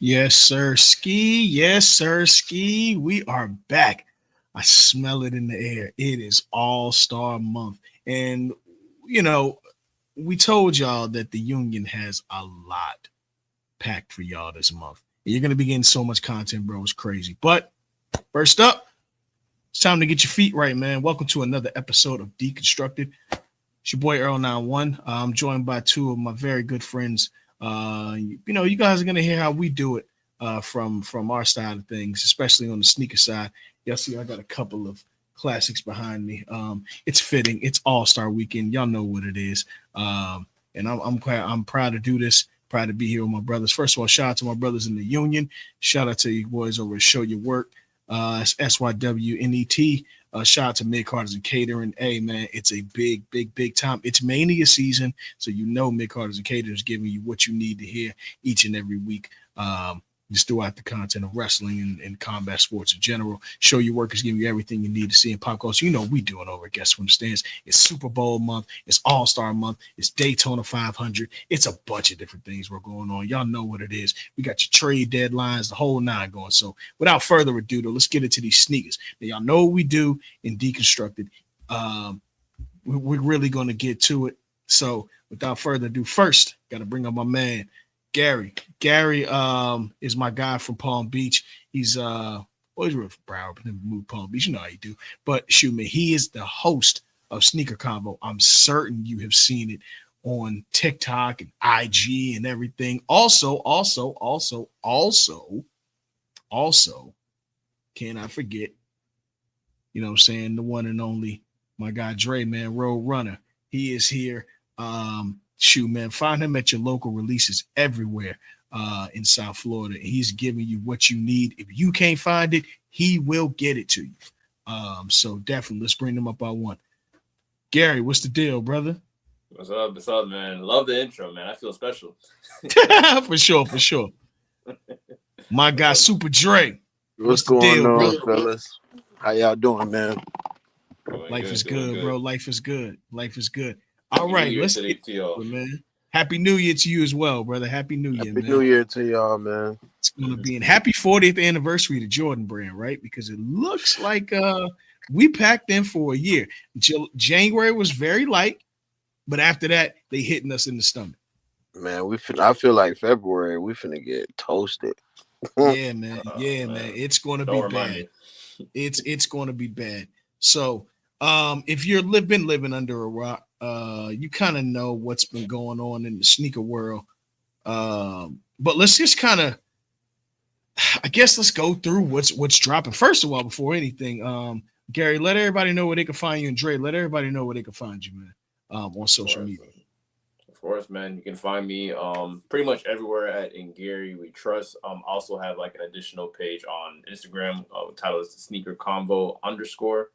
Yes, sir, ski. Yes, sir, ski. We are back. I smell it in the air. It is All Star Month. And, you know, we told y'all that the union has a lot packed for y'all this month. You're going to be getting so much content, bro. It's crazy. But first up, it's time to get your feet right, man. Welcome to another episode of Deconstructed. It's your boy Earl 91. I'm joined by two of my very good friends. You guys are gonna hear how we do it from our side of things, especially on the sneaker side. Y'all see, I got a couple of classics behind me. It's fitting. It's All Star Weekend. Y'all know what it is. And I'm proud to do this. Proud to be here with my brothers. First of all, shout out to my brothers in the union. Shout out to you boys over at Show Your Work. It's SYWNET. Shout out to Mid Carters and Catering. Hey, man, it's a big time. It's mania season, so you know Mid Carters and Catering is giving you what you need to hear each and every week. Just throughout the content of wrestling and combat sports in general. Show Your Work is giving you everything you need to see in pop culture. You know we doing over at Guest from the Stands. It's Super Bowl month. It's All-Star month. It's Daytona 500. It's a bunch of different things we're going on. Y'all know what it is. We got your trade deadlines, the whole nine going. So without further ado, though, let's get into these sneakers. Now, y'all know what we do in Deconstructed. We're really going to get to it. So without further ado, first, got to bring up my man, Gary. Gary is my guy from Palm Beach. He's always real from Broward, but never moved Palm Beach. You know how you do. But shoot me, he is the host of Sneaker Combo. I'm certain you have seen it on TikTok and IG and everything. Also, can I forget, you know what I'm saying, the one and only, my guy Dre, man, Road Runner. He is here. Shoot, man, find him at your local releases everywhere in South Florida. He's giving you what you need. If you can't find it, he will get it to you. So definitely, let's bring them up by one. Gary, what's the deal, brother? What's up? What's up, man? Love the intro, man. I feel special. For sure. My guy, Super Dre. What's the going deal, on, brother? fellas? How y'all doing, man? Life is good, bro. Life is good. All Happy right, New Year let's to get y'all, man. Happy New Year to you as well, brother. Happy New Year, Happy man. New Year to y'all, man. It's gonna be an happy 40th anniversary to Jordan Brand, right? Because it looks like we packed in for a year. January was very light, but after that, they hitting us in the stomach. Man, I feel like February we finna get toasted. Yeah, man. Man. It's gonna Don't be remind bad. me. It's gonna be bad. So if you're been living under a rock, you kind of know what's been going on in the sneaker world. But let's just kind of, I guess, let's go through what's dropping. First of all, before anything, Gary, let everybody know where they can find you, and Dre, let everybody know where they can find you, man, on social media. Of course, man. You can find me pretty much everywhere at In Gary We Trust. Also have like an additional page on Instagram titled Sneaker Convo _.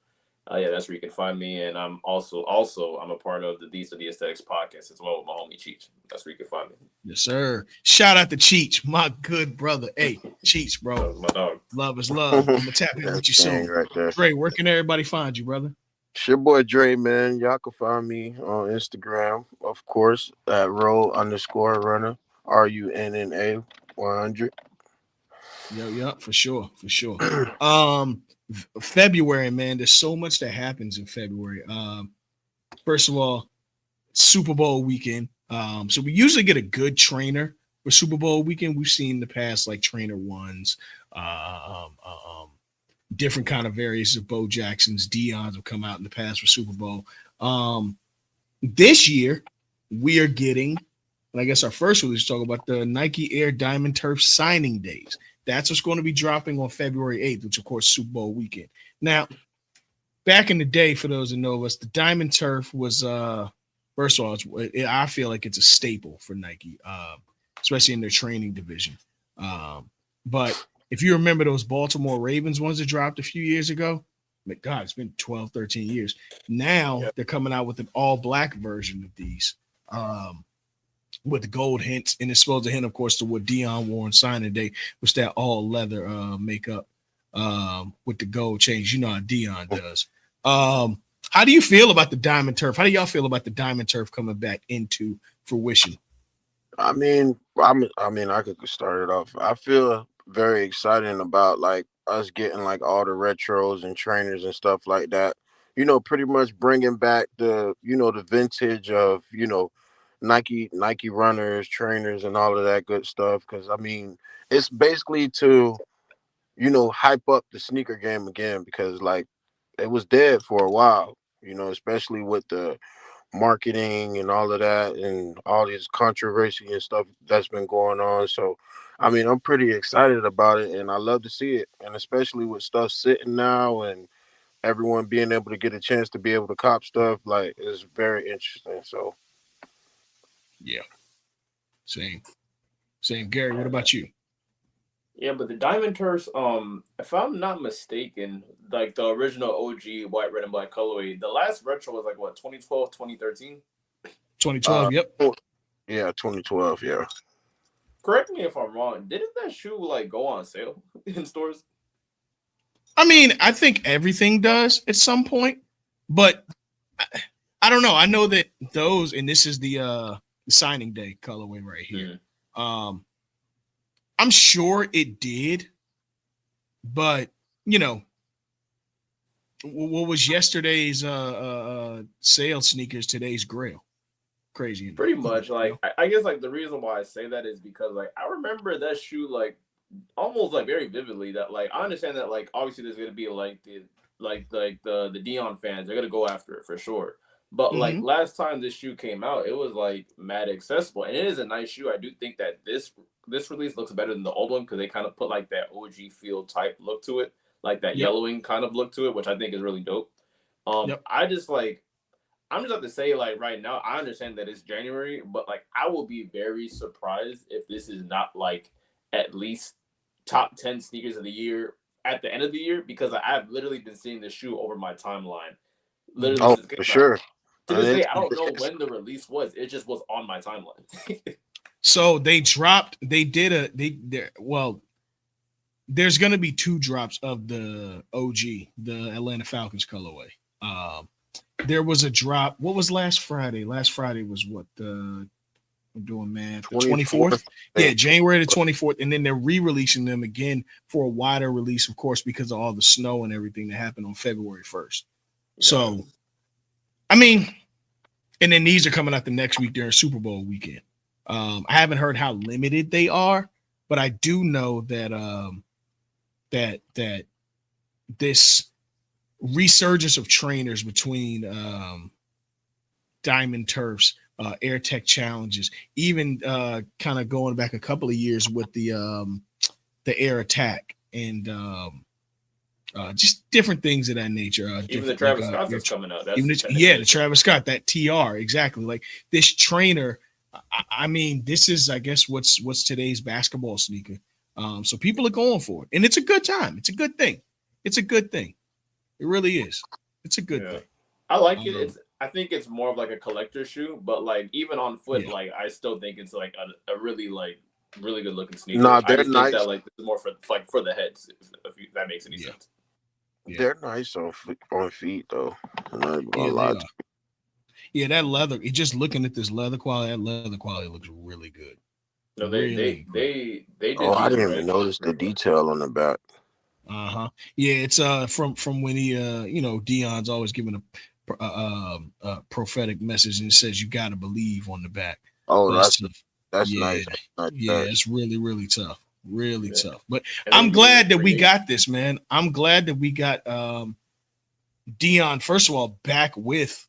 Yeah, that's where you can find me. And I'm also I'm a part of the These Are the Aesthetics podcast as well with my homie Cheech. That's where you can find me. Yes, sir. Shout out to Cheech, my good brother. Hey, Cheech, bro. My dog. Love is love. I'm gonna tap in with you soon. Right there. Dre, where can everybody find you, brother? It's your boy Dre, man. Y'all can find me on Instagram, of course, at roll_runner, RUNNA 100. Yeah, for sure. February, man. There's so much that happens in February. First of all, Super Bowl weekend. So we usually get a good trainer for Super Bowl weekend. We've seen the past like trainer ones, different kind of variations of Bo Jacksons, Dion's have come out in the past for Super Bowl. This year we are getting, and I guess our first release talk about the Nike Air Diamond Turf signing days. That's what's going to be dropping on February 8th, which of course Super Bowl weekend. Now, back in the day, for those that know us, the Diamond Turf was first of all, I feel like it's a staple for Nike, especially in their training division. But if you remember those Baltimore Ravens ones that dropped a few years ago, God, it's been 12, 13 years. Now they're coming out with an all-black version of these with the gold hints, and it's supposed to hint, of course, to what Dion wore on signing day, was that all-leather makeup with the gold chains. You know how Dion does. How do you feel about the Diamond Turf? How do y'all feel about the Diamond Turf coming back into fruition? I could start it off. I feel very excited about like us getting like all the retros and trainers and stuff like that. Pretty much bringing back the vintage of Nike runners, trainers, and all of that good stuff. Because it's basically to hype up the sneaker game again because like it was dead for a while. Especially with the marketing and all of that and all this controversy and stuff that's been going on. So, I'm pretty excited about it and I love to see it. And especially with stuff sitting now and everyone being able to get a chance to be able to cop stuff, like it's very interesting. So, Yeah, same, same. Gary, what about you? Yeah, but the Diamond Turfs, if I'm not mistaken, like the original OG white, red, and black colorway, the last retro was like what, 2012, 2013? 2012. uh, Yep. yeah, 2012. Yeah. Correct me if I'm wrong. Didn't that shoe like go on sale in stores? I mean, I think everything does at some point, but I, I don't know. I know that those, and this is the signing day colorway right here. Mm. Um, I'm sure it did, but you know, what was yesterday's sale sneakers, today's grail. Crazy enough, Pretty much. Like I guess like the reason why I say that is because like I remember that shoe like almost like very vividly. That like I understand that like obviously there's gonna be like the Dion fans, they're gonna go after it for sure. But like Mm-hmm. last time this shoe came out, it was like mad accessible, and it is a nice shoe. I do think that this release looks better than the old one because they kind of put like that OG feel type look to it, like that Yep. yellowing kind of look to it, which I think is really dope. Yep. I just like I'm just have to say, like right now, I understand that it's January, but like I will be very surprised if this is not like at least top 10 sneakers of the year at the end of the year because I've literally been seeing this shoe over my timeline literally Mm-hmm. Oh, since for like sure. to And this day it's, I don't know it's when the release was. It just was on my timeline. So they dropped. They did a. They there. Well, there's going to be two drops of the OG, the Atlanta Falcons colorway. Um, there was a drop. What was last Friday? Last Friday was what the I'm doing math. The 24th. 24th. I Yeah, think. January the 24th, and then they're re-releasing them again for a wider release, of course, because of all the snow and everything that happened on February 1st. Got it. So, I mean, and then these are coming out the next week during Super Bowl weekend. I haven't heard how limited they are, but I do know that that this resurgence of trainers between Diamond Turfs, Air Tech challenges, even kind of going back a couple of years with the Air Attack and just different things of that nature. Even the Different like Travis Scott's your that's coming out. even That's yeah, technically the a trainer. Travis Scott, that TR, exactly. Like this trainer. I mean, this is, I guess, what's today's basketball sneaker. So people are going for it, and it's a good time. It's a good thing. It's a good thing. It really is. It's a good Yeah. thing. I like it. Um, I think it's more of like a collector shoe, but like even on foot, yeah, like I still think it's like a really like really good looking sneaker. Nah, I they're just think that nice. like this is more for like for the heads, if that makes any yeah, sense. yeah, They're nice on feet though. I'm not even gonna yeah. They lie. are. Yeah, that leather. Just looking at this leather quality, that leather quality looks really good. No, Really good. they Oh, did I these didn't even right. notice the detail on the back. Uh-huh. Yeah, it's from when he Dion's always giving a prophetic message and it says you got to believe on the back. Oh, That's tough. that's Yeah, nice. Nice yeah, touch. it's really tough. Really Yeah. tough. But And they I'm do glad that we create. got this, man. I'm glad that we got Dion, first of all, back with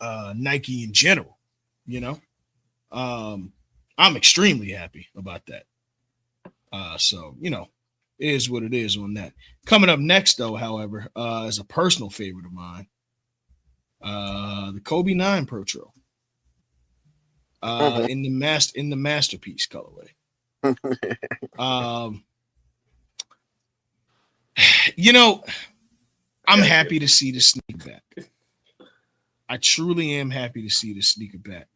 Nike in general. You know, I'm extremely happy about that. So it is what it is on that. Coming up next, though, however, is a personal favorite of mine, the Kobe 9 Pro Tro, in the masterpiece colorway. Um, you know, I I'm got you. happy to see the sneaker back. I truly am happy to see the sneaker back.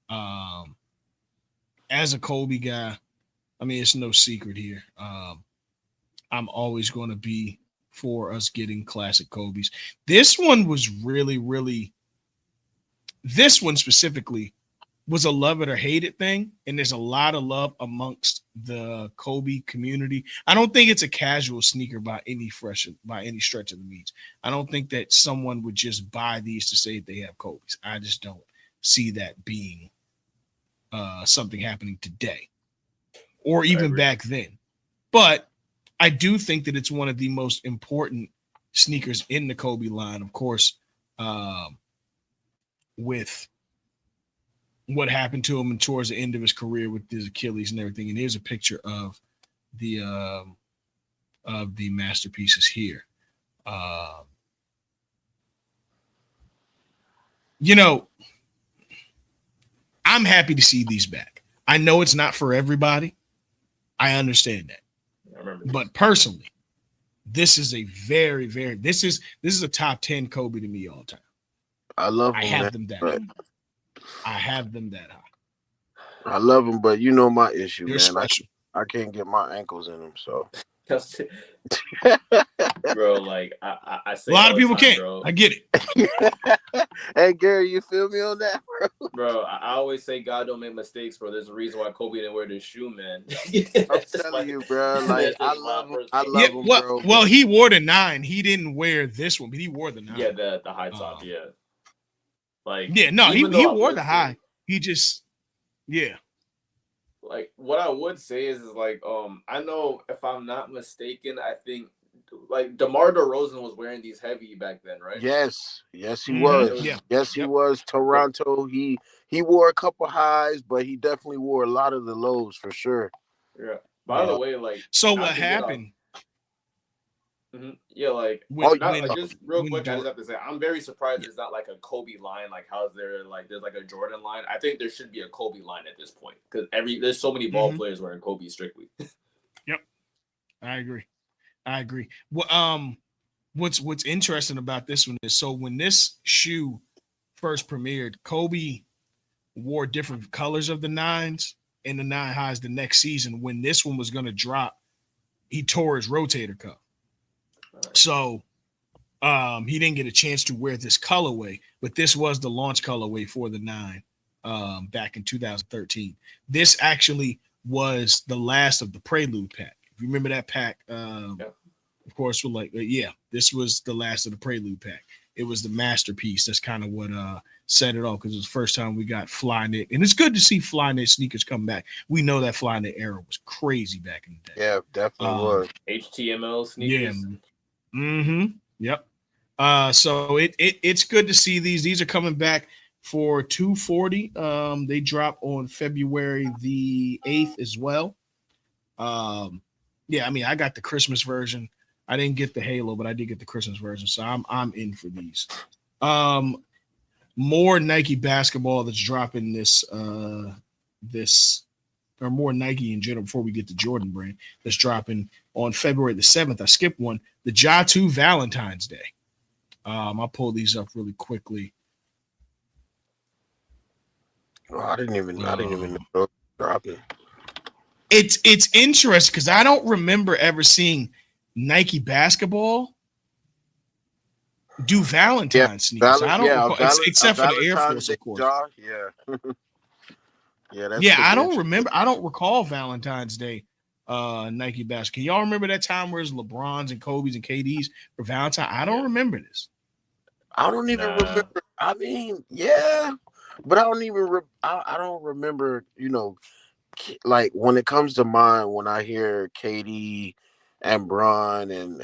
Um, as a Kobe guy, I mean, it's no secret here. I'm always going to be for us getting classic Kobe's. This one was really, really, this one specifically was a love it or hate it thing, and there's a lot of love amongst the Kobe community. I don't think it's a casual sneaker by any stretch of the means. I don't think that someone would just buy these to say they have Kobe's. I just don't see that being something happening today or I even agree. back then. But I do think that it's one of the most important sneakers in the Kobe line, of course, with what happened to him and towards the end of his career with his Achilles and everything. And here's a picture the of the masterpieces here. Uh, you know, I'm happy to see these back. I know it's not for everybody. I understand that. I remember. But personally, this is a very, very this is a top 10 Kobe to me all time. I love I him, have man, them that but high. I have them that high. I love him, but you know my issue, They're man. special. I can't get my ankles in them, so. Bro, like I A say lot all of the people time, can't. bro. I get it. Hey Gary, you feel me on that, bro? Bro, I always say God don't make mistakes, bro. There's a reason why Kobe didn't wear this shoe, man. I'm That's just telling my you, bro. Like that's just my I personal Yeah, love opinion. him, well, bro. well, But he wore the 9. He didn't wear this one, but he wore the 9. Yeah, the high top, Um, yeah. Like yeah, no, even he though I wore would the say high. He just, yeah, like what I would say is like I know if I'm not mistaken, I think like DeMar DeRozan was wearing these heavy back then, right? yes, he Yeah, mm-hmm, it was. was yeah, Yes, he yep. was. the Toronto. He wore a couple highs, but he definitely wore a lot of the lows for sure. yeah. By the Yeah. way, like So not what to get off. happened Yeah, like with Oh, not when like just real when quick. I just Dor- have to say I'm very surprised yeah, there's not like a Kobe line. Like how's there like there's like a Jordan line? I think there should be a Kobe line at this point because there's so many ball mm-hmm, players wearing Kobe strictly. yep, I agree. I agree. Well, what's interesting about this one is so when this shoe first premiered, Kobe wore different colors of the 9s and the 9 highs the next season. When this one was going to drop, he tore his rotator cuff. So he didn't get a chance to wear this colorway, but this was the launch colorway for the 9 back in 2013. This actually was the last of the Prelude pack. If you remember that pack, Yeah. of course, we're like, yeah, this was the last of the Prelude pack. It was the masterpiece. That's kind of what set it off because it was the first time we got Flyknit. And it's good to see Flyknit sneakers come back. We know that Flyknit era was crazy back in the day. yeah, definitely was. HTML Yeah. sneakers. Mm-hmm. Yep. So it's good to see these. These are coming back for 240. They drop on February the 8th as well. Yeah, I mean, I got the Christmas version. I didn't get the Halo, but I did get the Christmas version, so I'm in for these. Um, more Nike basketball that's dropping this or more Nike in general before we get to Jordan brand that's dropping on February the 7th. I skipped one, the G.F.T.S Valentine's Day. I'll pull these up really quickly. Oh, I didn't even Um, know dropping. it's interesting because I don't remember ever seeing Nike basketball do Yeah, Valentine sneakers. I don't recall, A except for the Air Valentine's Force, Day of course. jar. Yeah, yeah, that's Yeah, I pretty don't interesting. remember. I don't recall Valentine's Day Nike basketball. Can y'all remember that time where it's LeBrons and Kobe's and KD's for Valentine? I don't Yeah. remember this. I don't even Nah. remember. I mean, yeah, but I don't even. I don't remember. You know, like when it comes to mine, when I hear Katie and Bron and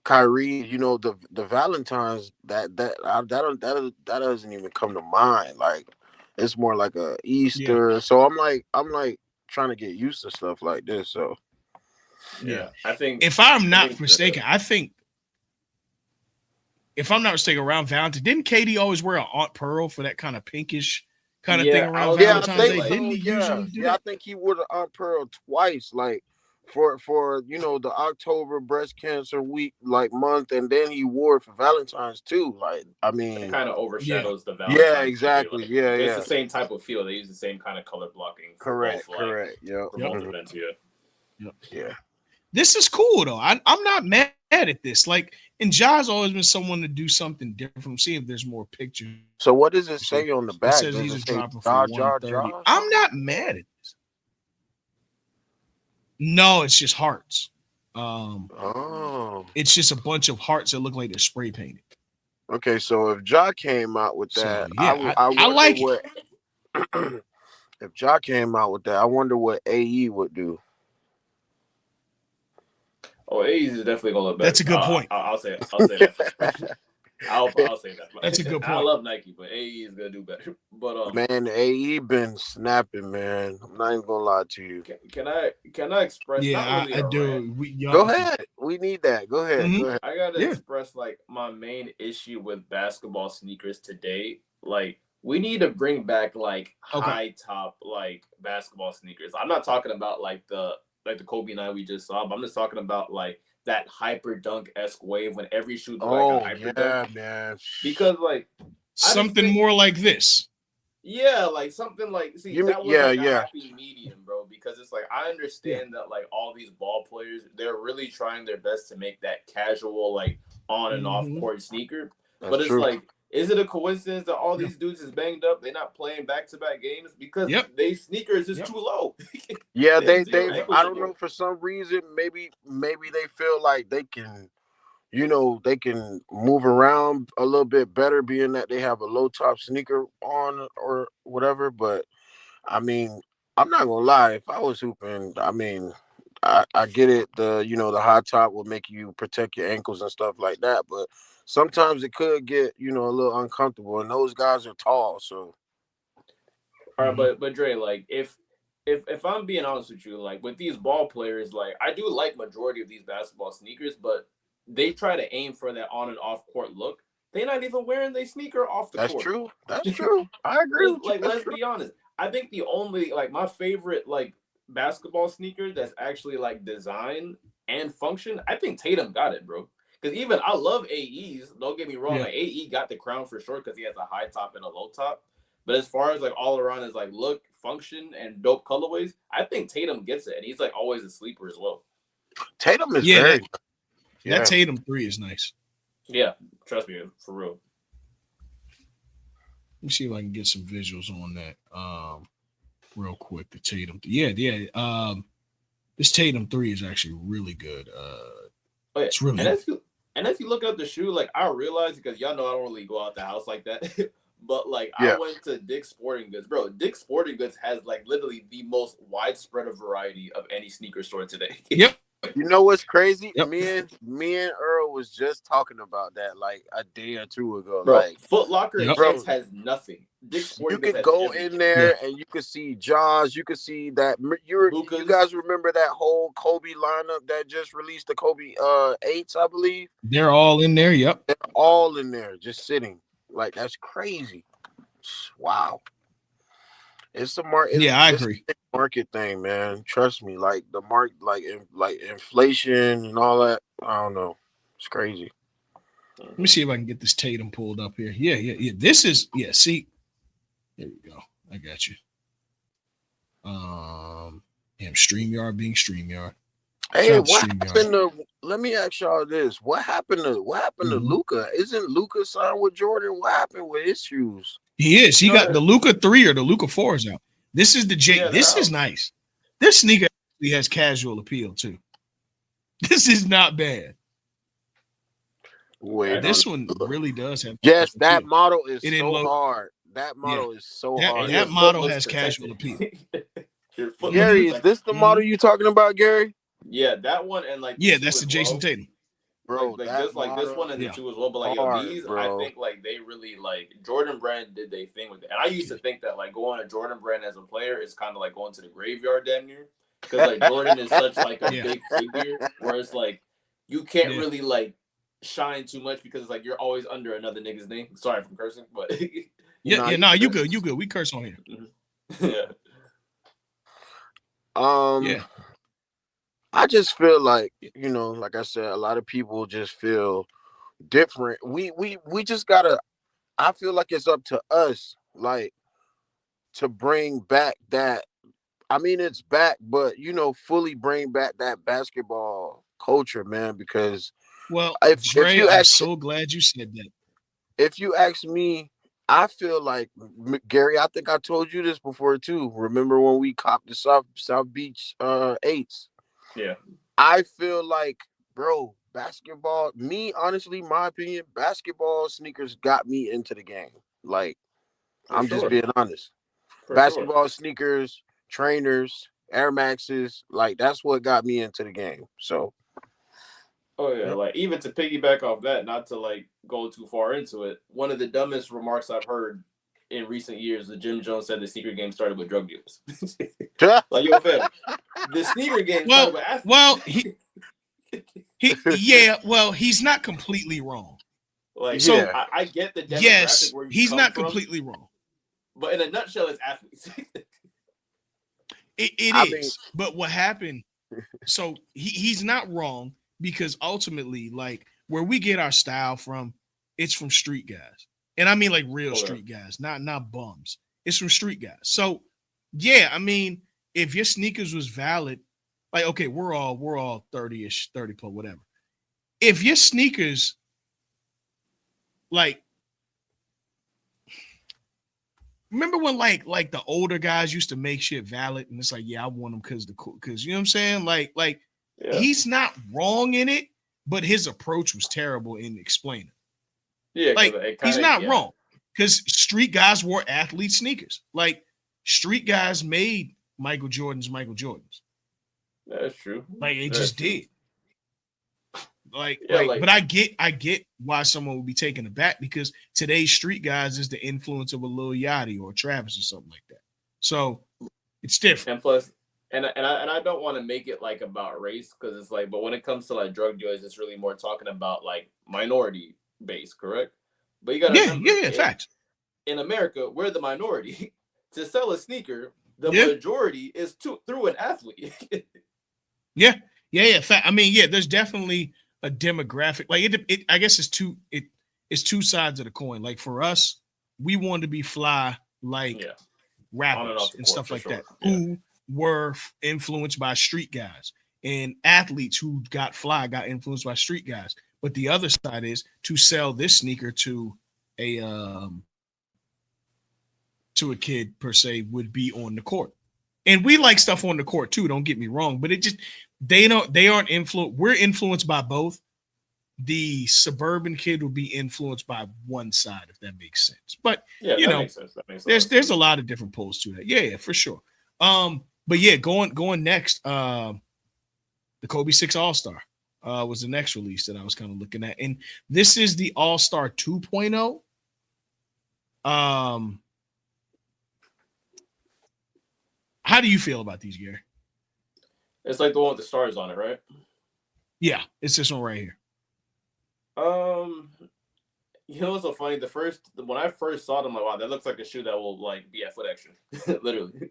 Kyrie, the Valentines that doesn't even come to mind. Like it's more like a Yeah, Easter. So I'm like trying to get used to stuff like this. So yeah. Yeah. I think If I'm I not think the mistaken, I think if I'm not mistaken, around Valentine, didn't Katie always wear an Aunt Pearl for that kind of pinkish kind of thing yeah, I around was yeah, gonna I Valentine's say think Day? like Didn't so. he Yeah, usually do yeah, I that? think he wore the Aunt Pearl twice. Like for the October breast cancer week like month, and then he wore it for Valentine's too. Like I that mean, kind of Yeah, overshadows the yeah, Valentine's Day. exactly. Like Yeah, it's the yeah. same type of feel. They use the same kind of color blocking for both Correct. Yep. for yep, both Mhm. events here. yep. Yeah. This is cool though. I'm not mad at this. Like And Ja's always been someone to do something different. See if there's more pictures here. So what does it It says say on he's the a back? dropper Does for it say 130. Jaw I'm or not something? mad at this. No, it's just hearts. Um, Oh, it's just a bunch of hearts that look like they're spray painted. okay. So if Ja came out with So that, yeah, I I wonder like it. what if Ja came out with that. I wonder what AE would do. Oh, A's is definitely gonna look That's a better. good point. I'll say that for sure. I'll say That's a that. good I point. love Nike, but AE is gonna do better. But Man, AE been snapping, man. I'm not even gonna lie to you. can I express not Yeah, really I a rant. do. We Go y'all. ahead. We need that. Go ahead. Go Mhm. ahead. I gotta Yeah. express like my main issue with basketball sneakers today. Like we need to bring back like Okay. high top like basketball sneakers. I'm not talking about like the Kobe 9 we just saw, but I'm just talking about like that hyper dunk esque wave when every shoe looked like a Oh hyper dunk. yeah, man. Because like I just Something think more like this. yeah, like something like see You mean that was yeah, like a yeah. happy medium, bro. Because it's like I Yeah. understand that like all these ball players, they're really trying their best to make that casual like on and off Hmm. court sneaker. That's But it's true. like, is it a coincidence that all Yeah. these dudes is banged up? They're not playing back to back games because Yep. they sneakers is Yep. too low. Yeah, They have zero they Yep. ankle I don't know support. for some reason maybe they feel like they can they can move around a little bit better being that they have a low top sneaker on or whatever, but I mean, I'm not gonna lie, if I was hooping, I mean I get it, the high top will make you protect your ankles and stuff like that, but sometimes it could get, a little uncomfortable and those guys are tall, so All right, Hmm. but Dre, like if I'm being honest with you, like with these ball players, like I do like majority of these basketball sneakers, but they try to aim for that on and off court look. They're not even wearing their sneaker off the that's court. true. That's true. I agree with you. That's Let's true. be honest. I think the only like my favorite like basketball sneaker that's actually like design and function, I think Tatum got it, bro. Because even I love AEs. Don't get me wrong. Yeah. Like AE got the crown for sure because he has a high top and a low top. But as far as like all around is like look, function, and dope colorways, I think Tatum gets it, and he's like always a sleeper as well. Tatum is Yeah. very That yeah. Tatum three is nice. Yeah, trust me, for real. Let me see if I can get some visuals on that. Real quick. The Tatum. Yeah. Yeah. This Tatum three is actually really good. Oh yeah, It's really and good. as you look at the shoe, like I realized because y'all know I don't really go out the house like that, but like I Yeah. went to Dick's Sporting Goods, bro. Dick's Sporting Goods has like literally the most widespread of variety of any sneaker store today. Yep. You know what's crazy? Yep. Me and Earl was just talking about that like a day or two ago. Bro, Like, Foot Locker and Yep. Champs bro, has nothing. Dick's you Sporting Goods could has go in everything. Yeah. there and you could see Jaws. You could see that you Luca's, guys remember that whole Kobe lineup that just released the Kobe eights, I believe. They're all in there. Yep. They're all in there, just sitting. Like that's crazy. Wow. It's the Yeah, I it's agree. a market thing, man. Trust me. Like the mark, like inflation and all that. I don't know. It's crazy. Let me see if I can get this Tatum pulled up here. Yeah, yeah, yeah. This is yeah. See, there we go. I got you. Damn, Streamyard being Streamyard. Shout Hey, out to what Streamyard. happened to? Let me ask y'all this: what happened to Mhm. Luca? Isn't Luca signed with Jordan? What happened with his shoes? He is. you He know got the that Luca 3 or the Luca 4 is out. This is the J. yeah, they're This is out. nice. This sneaker actually has casual appeal too. This is not bad. Wait Okay, on. This one really does have Yes, casual that appeal. model is It didn't so look. hard. That Yeah, model is so that and hard. your that foot model looks has casual protected. appeal. Your foot looks Hmm. Gary, is this protected. the Hmm. model you talking about, Gary? Yeah, that one and like the Yeah, two that's the as Jason well. Tatum. Bro, that Like this model one and the Yeah. two as well. But like yo, hard, these I bro. think like they really like Jordan Brand did they thing with it. And I used to Okay. think that like going to Jordan Brand as a player is kind of like going to the graveyard damn near. Because like Jordan is such like a Yeah. big figure where it's like you can't Yeah. really like shine too much because it's like you're always under another nigga's name. Sorry from cursing, but Yeah. Nah, Yeah. you No, you good. good. You good. We curse on here. yeah. Um, Yeah. I just feel like, like I said, a lot of people just feel different. We just gotta. I feel like it's up to us, like, to bring back that. I mean, it's back, but fully bring back that basketball culture, man. Because Well, If Dre, you I'm ask so glad you said that. if you ask me, I feel like Gary. I think I told you this before too. Remember when we copped the South Beach eights? Yeah, I feel like, bro, basketball. Me, honestly, my opinion, basketball sneakers got me into the game. Like, for I'm just sure, being honest. for sure. Basketball sneakers, trainers, Air Maxes, like that's what got me into the game. So, Oh yeah, Yep. like even to piggyback off that, not to like go too far into it. One of the dumbest remarks I've heard in recent years, that Jim Jones said the sneaker game started with drug dealers. Like, yo, fam, the sneaker game started Well, with athletes. well, yeah, well, he's not completely wrong. Like, So yeah, I get the demographic yes, where you he's come not from, completely wrong. but in a nutshell, it's athletes. It I mean, is. But what happened? So he's not wrong because ultimately, like where we get our style from, it's from street guys. And I mean like real Okay. street guys, not bums. It's from street guys. So yeah, I mean, if your sneakers was valid, like okay, we're all 30-ish, 30 plus, whatever. If your sneakers, like, remember when like the older guys used to make shit valid, and it's like, yeah, I want them because you know what I'm saying? Like Yeah, he's not wrong in it, but his approach was terrible in explaining. yeah, because Like it he's kind of not wrong because street guys wore athlete sneakers. Like street guys made Michael Jordans. that's true. Like it That's just true. did. Like, Yeah, like, but like I get why someone would be taken aback because today's street guys is the influence of a Lil Yachty or Travis or something like that. So it's different. and plus, and I don't want to make it like about race because it's like, but when it comes to like drug dealers, it's really more talking about like minority base, correct? But you got to Yeah, yeah, remember, yeah. Facts. in America, we're the minority. To sell a sneaker, the Yeah, majority is through an athlete. yeah, yeah. Fact. I mean, yeah. There's definitely a demographic. Like it I guess it's two sides of the coin. Like for us, we want to be fly like Yeah, on and off rappers the and court stuff for like that sure. Yeah, who were influenced by street guys, and athletes who got fly got influenced by street guys. But the other side is to sell this sneaker a um to a kid per se would be on the court. And we like stuff on the court too, don't get me wrong, but it just they aren't influenced. We're influenced by both. The suburban kid will be influenced by one side, if that makes sense. But yeah, you that know, makes sense. That makes a lot of there's a sense. lot of different pulls to that. Yeah, yeah, for sure. But yeah, going next, the Kobe 6 All-Star was the next release that I was kind of looking at. And this is the All-Star 2.0. Um, how do you feel about these, Gary? It's like the one with the stars on it, right? Yeah, it's this one right here. Um, you know what's so funny? When I first saw them, I'm like, wow, that looks like a shoe that will like be at foot action, literally.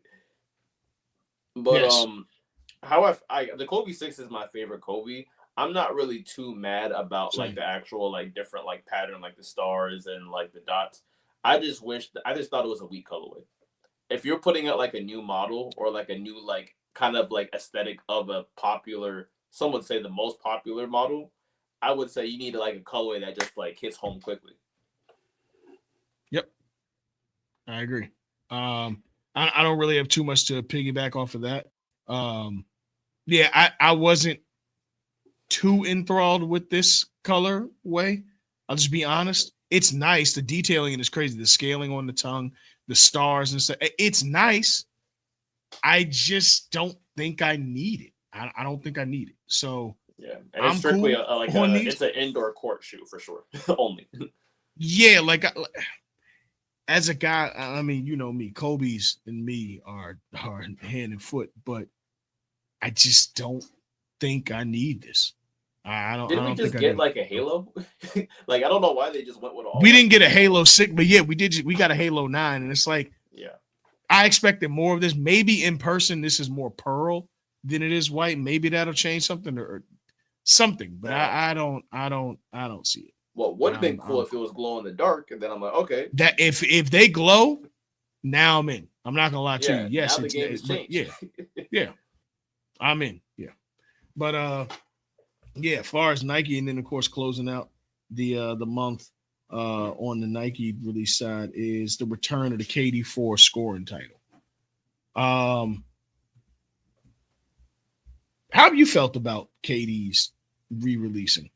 But Yes. how the Kobe 6 is my favorite Kobe. I'm not really too mad about like Same. the actual like different like pattern, like the stars and like the dots. I just thought it was a weak colorway. If you're putting out like a new model or like a new like kind of like aesthetic of a popular, some would say the most popular model, I would say you need like a colorway that just like hits home quickly. Yep, I agree. I don't really have too much to piggyback off of that. Um, yeah, I wasn't too enthralled with this color way. I'll just be honest. It's nice. The detailing is crazy. The scaling on the tongue, the stars and stuff. It's nice. I just don't think I need it. I don't think I need it. So Yeah, and it's I'm strictly cool like on these. it's an indoor court shoe for sure, only. Yeah, like as a guy, I mean, you know me, Kobe's and me are hand and foot, but I just don't think I need this. I Didn't we don't think just I get do. like a Halo? Like I don't know why they just went with all We white. didn't get a Halo 6, but yeah, we got a Halo 9, and it's like Yeah, I expected more of this. Maybe in person, this is more pearl than it is white. Maybe that'll change something or something, but now I don't see it. what would have been cool I'm if it cool. was glow in the dark, and then I'm like, okay, That if they glow, now I'm in. I'm not gonna lie to you. yeah, now Yes, the it's game has but changed. yeah, yeah, I'm in. Yeah, but Yeah, as far as Nike, and then of course closing out the month on the Nike release side is the return of the KD4 scoring title. Um, how have you felt about KD's re-releasing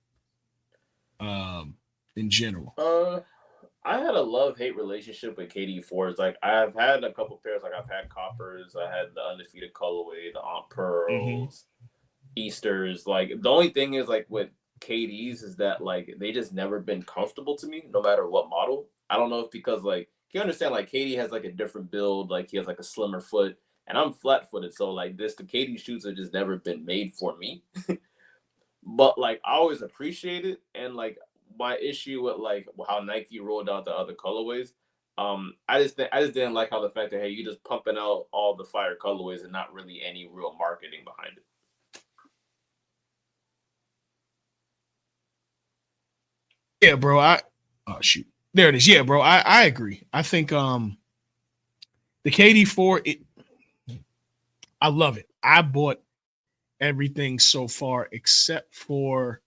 in general? Uh, I had a love hate relationship with KD4s. Like I've had a couple pairs. Like I've had Coppers. I had the undefeated colorway, the Aunt Mm-hmm. Pearls, Easters. Like the only thing is like with KDs is that like they just never been comfortable to me, no matter what model. I don't know if because like you understand like KD has like a different build. Like he has like a slimmer foot, and I'm flat footed. So like this, the KD shoes have just never been made for me. But like I always appreciate it, and like my issue with like how Nike rolled out the other colorways, I just didn't like how the fact that hey you just pumping out all the fire colorways and not really any real marketing behind it. Yeah, bro. I oh shoot, there it is. Yeah, bro. I agree. I think the KD4 I love it. I bought everything so far except for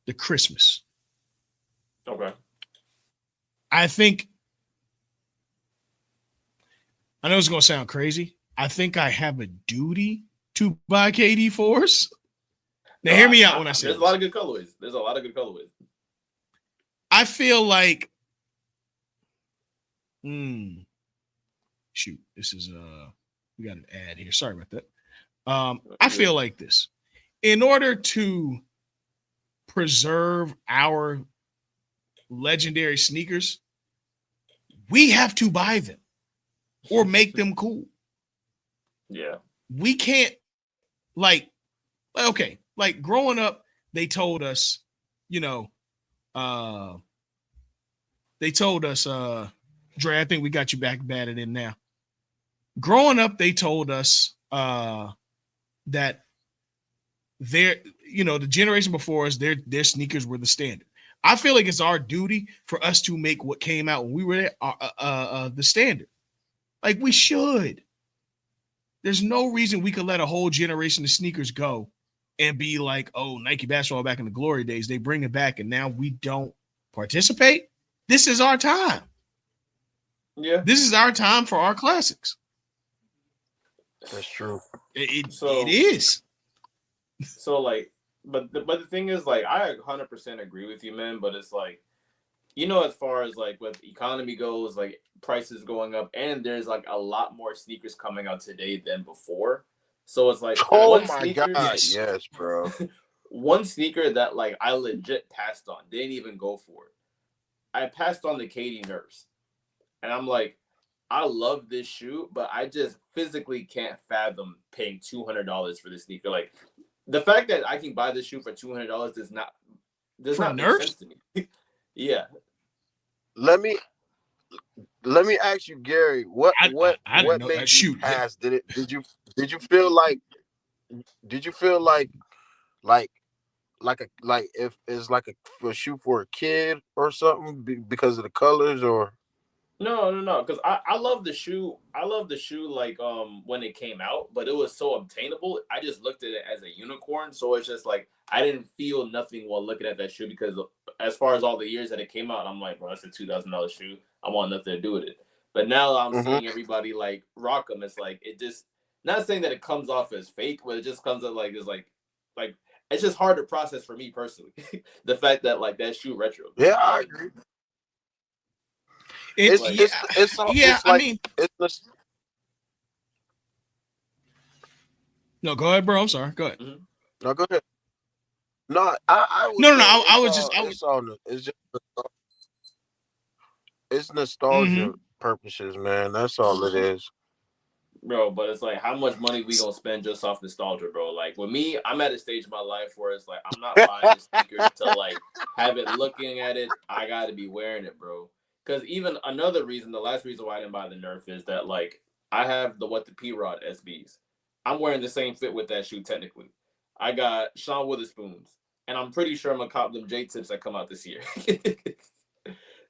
the Christmas. Okay. I think I know it's gonna sound crazy. I think I have a duty to buy KD4s. Now No, hear me out when I say there's a lot this. of good colorways. There's a lot of good colorways. I feel like hmm, shoot, this is we got an ad here. Sorry about that. I Yeah. feel like this. In order to preserve our legendary sneakers, we have to buy them or make them cool. Yeah. We can't like okay, like growing up, they told us, you know, uh they told us, Dre, I think we got you back batted in now. Growing up, they told us that their, the generation before us, their sneakers were the standard. I feel like it's our duty for us to make what came out when we were there the standard. Like we should. There's no reason we could let a whole generation of sneakers go and be like, oh, Nike basketball back in the glory days. They bring it back and now we don't participate. This is our time. Yeah. This is our time for our classics. That's true. It So is. so like, but the thing is like I 100% agree with you, man. But it's like as far as like with economy goes, like prices going up, and there's like a lot more sneakers coming out today than before. So it's like Oh one my sneaker, God, Yes. yes, bro. one sneaker that like I legit passed on, didn't even go for it. I passed on the Katie Nurse, and I'm like, I love this shoe, but I just physically can't fathom paying $200 for this sneaker. Like the fact that I can buy this shoe for $200 does For not make sense Nerfs? to me. Yeah. Let me let me ask you, Gary. What I, I, what I didn't what know. made you Shoot. pass? Did you feel like did you feel like like if it's like a shoe for a kid or something because of the colors or No, no, no. Because I love the shoe. I love the shoe like when it came out, but it was so obtainable. I just looked at it as a unicorn. So it's just like I didn't feel nothing while looking at that shoe because as far as all the years that it came out, I'm like, bro, that's a $2,000 shoe. I want nothing to do with it. But now I'm hmm seeing everybody like rock them. It's like it just not saying that it comes off as fake, but it just comes up like like it's just hard to process for me personally. The fact that like that shoe retro. yeah, I agree. It It's Like yeah it's it's all yeah. it's I like mean, it's just no. Go ahead, bro. I'm sorry. Go ahead. mhm. no. Go ahead. No, I was No, no, no. saying I was just. I was. it's just it's Mm-hmm. nostalgia purposes, man. That's all it is. Bro, but it's like how much money we gonna spend just off nostalgia, bro? Like with me, I'm at a stage of my life where it's like I'm not buying a sneaker to like have it looking at it. I gotta be wearing it, bro. Because even another reason, the last reason why I didn't buy the Nerf is that like I have the what the P Rod SBs. I'm wearing the same fit with that shoe technically. I got Sean Witherspoons, and I'm pretty sure I'm gonna cop them J tips that come out this year.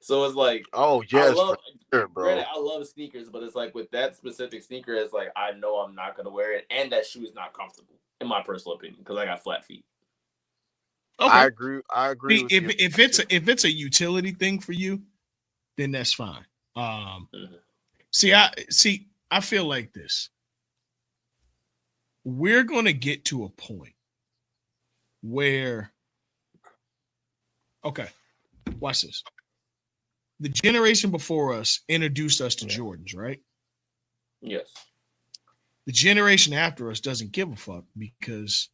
So it's like Oh I yes, for love sure, granted, bro. I love sneakers, but it's like with that specific sneaker, it's like I know I'm not gonna wear it, and that shoe is not comfortable, in my personal opinion, because I got flat feet. Okay. I agree with you. If it's a utility thing for you, then that's fine. Mhm. I feel like this. We're gonna get to a point where, okay, watch this. The generation before us introduced us to Yeah. Jordans, right? Yes. The generation after us doesn't give a fuck because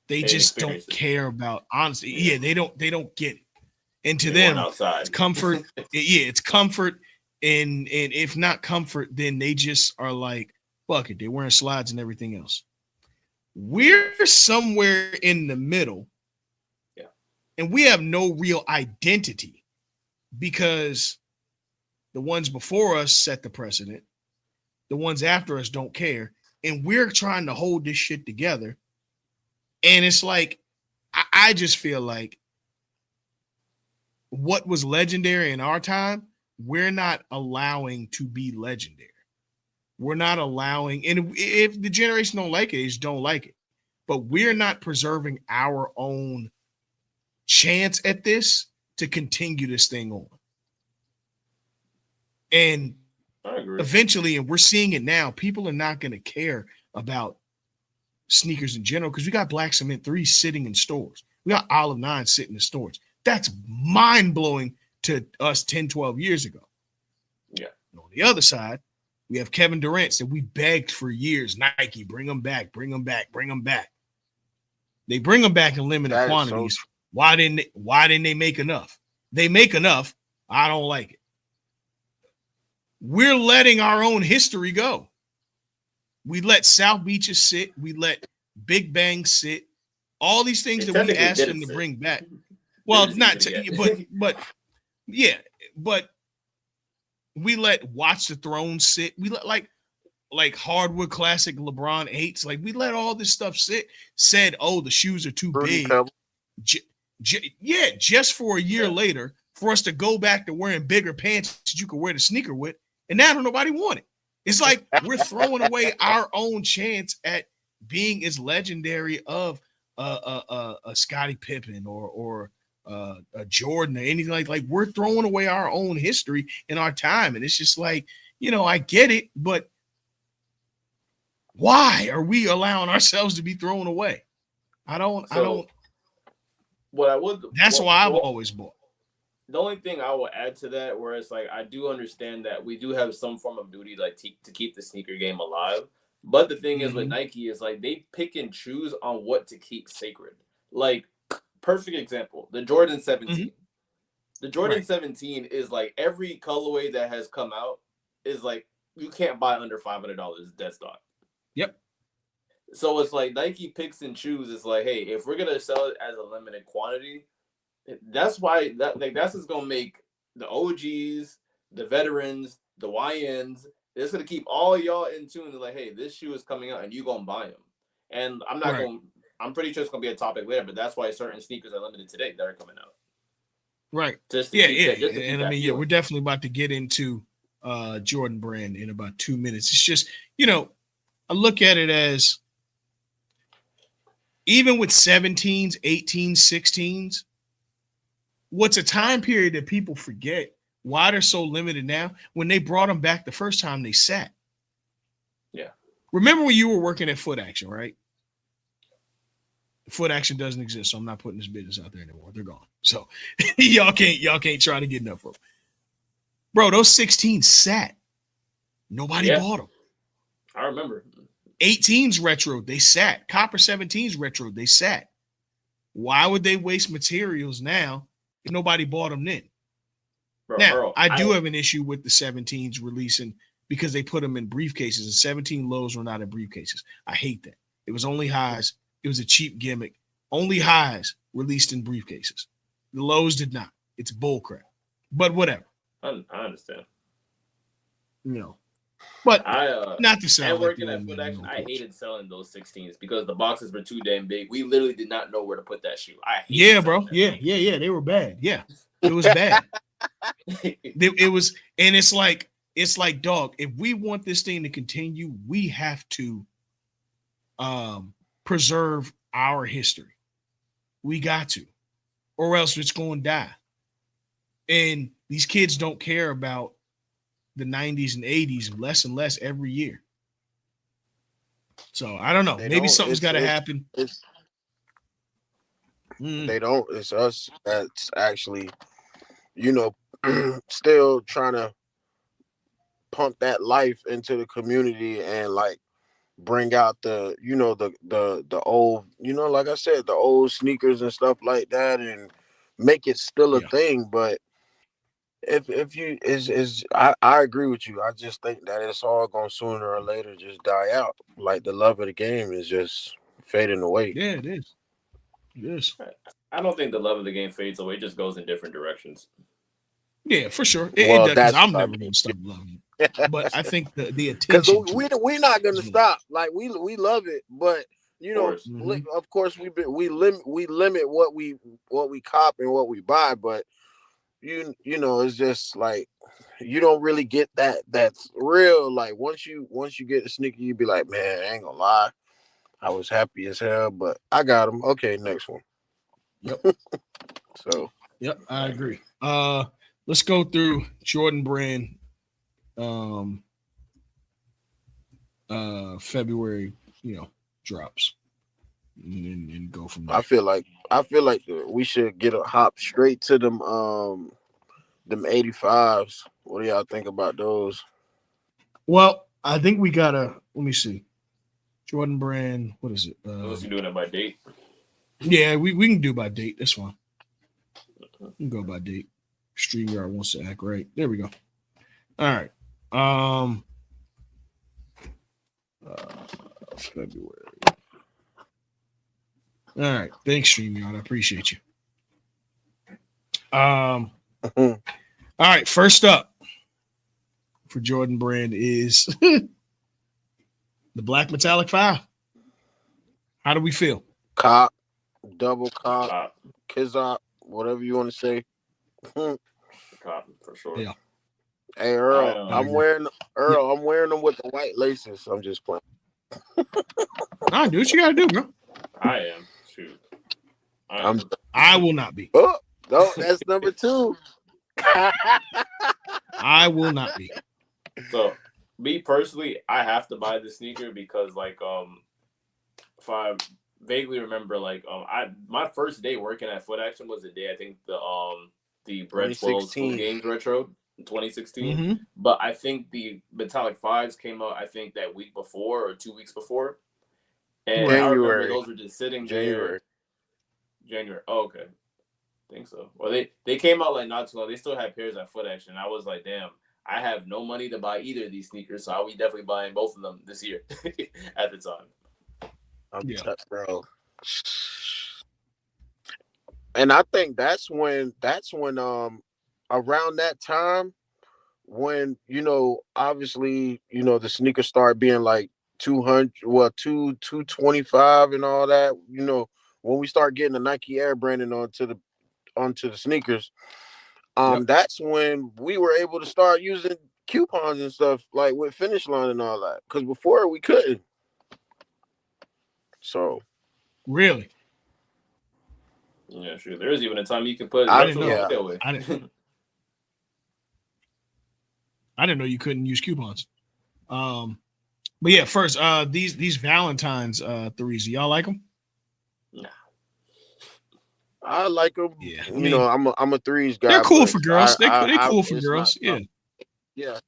they They didn't just don't experience it. care about honesty. Yeah. Yeah, they don't get it. And to They weren't them, it's outside. comfort. Yeah, it's comfort. And if not comfort, then they just are like, fuck it. They're wearing slides and everything else. We're somewhere in the middle. Yeah. And we have no real identity because the ones before us set the precedent. The ones after us don't care. And we're trying to hold this shit together. And it's like, I just feel like what was legendary in our time, we're not allowing to be legendary. We're not allowing, and if the generation don't like it, they just don't like it. But we're not preserving our own chance at this to continue this thing on. And I agree. eventually, and we're seeing it now, people are not going to care about sneakers in general because we got Black Cement 3 sitting in stores. We got Olive 9 sitting in stores. That's mind-blowing to us 10, 12 years ago. Yeah. And on the other side, we have Kevin Durant's that we begged for years. Nike, bring them back, bring them back, bring them back. They bring them back in limited That is quantities. so Why didn't they make enough? They make enough. I don't like it. We're letting our own history go. We let South Beaches sit. We let Big Bang sit. All these things They that we technically asked them didn't to sit. bring back. They Well, were just not using it to, yet. but yeah, but we let Watch the Throne sit. We let like Hardwood Classic LeBron 8s. Like we let all this stuff sit. Said, oh, the shoes are too Fruity big. Pebble. Yeah, just for a year Yeah. later, for us to go back to wearing bigger pants that you could wear the sneaker with, and now nobody want it. It's like we're throwing away our own chance at being as legendary of a Scottie Pippen or a Jordan or anything like we're throwing away our own history and our time, and it's just like, I get it, but why are we allowing ourselves to be thrown away? I don't. What I would. That's What, why I've what, always bought. the only thing I will add to that, where it's like I do understand that we do have some form of duty, like to keep the sneaker game alive. But the thing is with Mhm. Nike is like they pick and choose on what to keep sacred. Like perfect example, the Jordan 17. Mhm. The Jordan Right. 17 is like every colorway that has come out is like you can't buy under $500 dead stock. Yep. So it's like Nike picks and chooses. It's like, hey, if we're gonna sell it as a limited quantity, that's why that's what's gonna make the OGs, the veterans, the YNs. It's gonna keep all y'all in tune. They're like, hey, this shoe is coming out, and you gonna buy them. And I'm not Right. going. I'm pretty sure it's gonna be a topic later, but that's why certain sneakers are limited today that are coming out Right. just to Yeah, keep yeah. that, just to keep And I that mean, yeah, we're feeling. definitely about to get into Jordan Brand in about 2 minutes. It's just, I look at it as even with 17s, 18s, 16s, what's a time period that people forget why they're so limited now. When they brought them back the first time, they sat. Yeah. Remember when you were working at Foot Action, right? Foot Action doesn't exist, so I'm not putting this business out there anymore. They're gone. So y'all can't try to get enough of them. Bro, those 16s sat. Nobody Yeah. bought them. I remember. 18s retro, they sat. Copper 17s retro, they sat. Why would they waste materials now if nobody bought them then? Bro, Now, Earl, I do have an issue with the 17s releasing because they put them in briefcases, and 17 lows were not in briefcases. I hate that. It was only highs. It was a cheap gimmick. Only highs released in briefcases. The lows did not. It's bullcrap. But whatever. I understand. But I not to sound and like the working old at Foot man Action, no I coach. hated selling those 16s because the boxes were too damn big. We literally did not know where to put that shoe. I hated Yeah, selling bro. Yeah. They were bad. Yeah. It was bad. It was, and it's like, dog, if we want this thing to continue, we have to preserve our history. We got to, or else it's going to die. And these kids don't care about the 90s and 80s less and less every year. So I don't know. They Maybe don't. something's got to happen. It's Mm, they don't. It's us that's actually, you know, still trying to pump that life into the community and like bring out the the old, like I said, the old sneakers and stuff like that, and make it still a yeah. thing. But if you is I agree with you. I just think that it's all gonna sooner or later just die out. Like the love of the game is just fading away. Yeah, it is. It is. I don't think the love of the game fades away; it just goes in different directions. Yeah, for sure. It Well, does because that's I'm what I never mean. going to stop loving it. But I think the Because attention to it we're not gonna is what. stop. Like we love it, but Of course, Mm-hmm. of course we limit what we cop and what we buy. But it's just like you don't really get that's real. Like once you get the sneaker, you be like, man, I ain't gonna lie, I was happy as hell, but I got them. Okay, next one. Yep. So Yep. I I agree. agree. Let's go through Jordan Brand um February, drops and go from I there. feel like we should get a hop straight to them 85s. What do y'all think about those? Well, I think we gotta let me see. Jordan Brand, what is it? Unless you're doing it by date. Yeah, we can do by date. That's fine. We can go by date. StreamYard wants to act right. There we go. All right. Um February. All right. Thanks, StreamYard. I appreciate you. All right. First up for Jordan Brand is the Black Metallic 5. How do we feel? Cop, double cop, Cop, kizop, whatever you want to say. Hey cop for sure. Yeah, I Earl, I agree. Yeah. I'm wearing them with the white laces. I'm just playing. Nah, do what you gotta do, bro. I am shoot. I I'm am. I will not be. oh no, that's number two. I will not be. So me personally, I have to buy the sneaker because if I vaguely remember I my first day working at Foot Action was the day I think the Bread 12 School 2016. Games retro in 2016. Mm-hmm. But I think the Metallic Fives came out I think that week before or 2 weeks before. And Right. I remember January. those were just sitting there January. January. Oh, okay. Think so. Well, they came out like not too long. They still had pairs at Foot Action. I was like, damn, I have no money to buy either of these sneakers, so I'll be definitely buying both of them this year at the time. Yeah. Bro. And I think that's when around that time when obviously the sneakers start being like 200, well, 225 and all that, when we start getting the Nike Air branding onto the sneakers. Yep. That's when we were able to start using coupons and stuff like with Finish Line and all that, because before we couldn't. So Really? Yeah, sure. There was even a time you could put I I didn't retros know. on yeah, layaway. I didn't. I didn't know you couldn't use coupons. Um, but yeah, first, these Valentine's threes, do y'all like them? Nah. I like them. Yeah. I mean, I'm a threes they're guy, cool but for girls. They I cool for it's not girls. Yeah. yeah,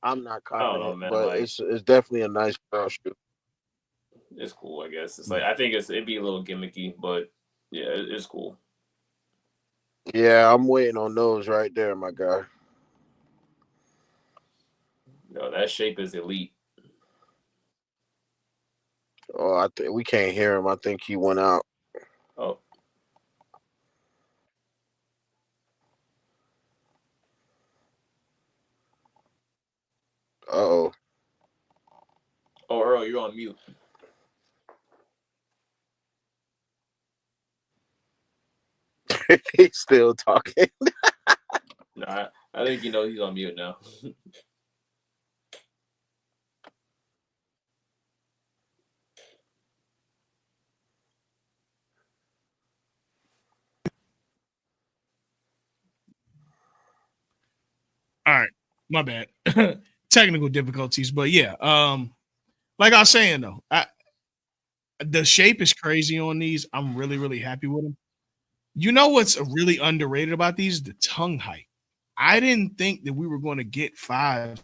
I'm not I don't copping know, it, man. but Like it's definitely a nice girl shoe. it's cool, I guess. It's like Yeah. I think it'd be a little gimmicky, but yeah, it's cool. Yeah, I'm waiting on those right there, my guy. Yo, that shape is elite. Oh, I think we can't hear him. I think he went out. Oh, Oh, oh, Earl, you're on mute. he's still talking. No, I think he's on mute now. All right, my bad. Technical difficulties, but yeah. Like I was saying though, the shape is crazy on these. I'm really, really happy with them. You know what's really underrated about these? The tongue height. I didn't think that we were going to get fives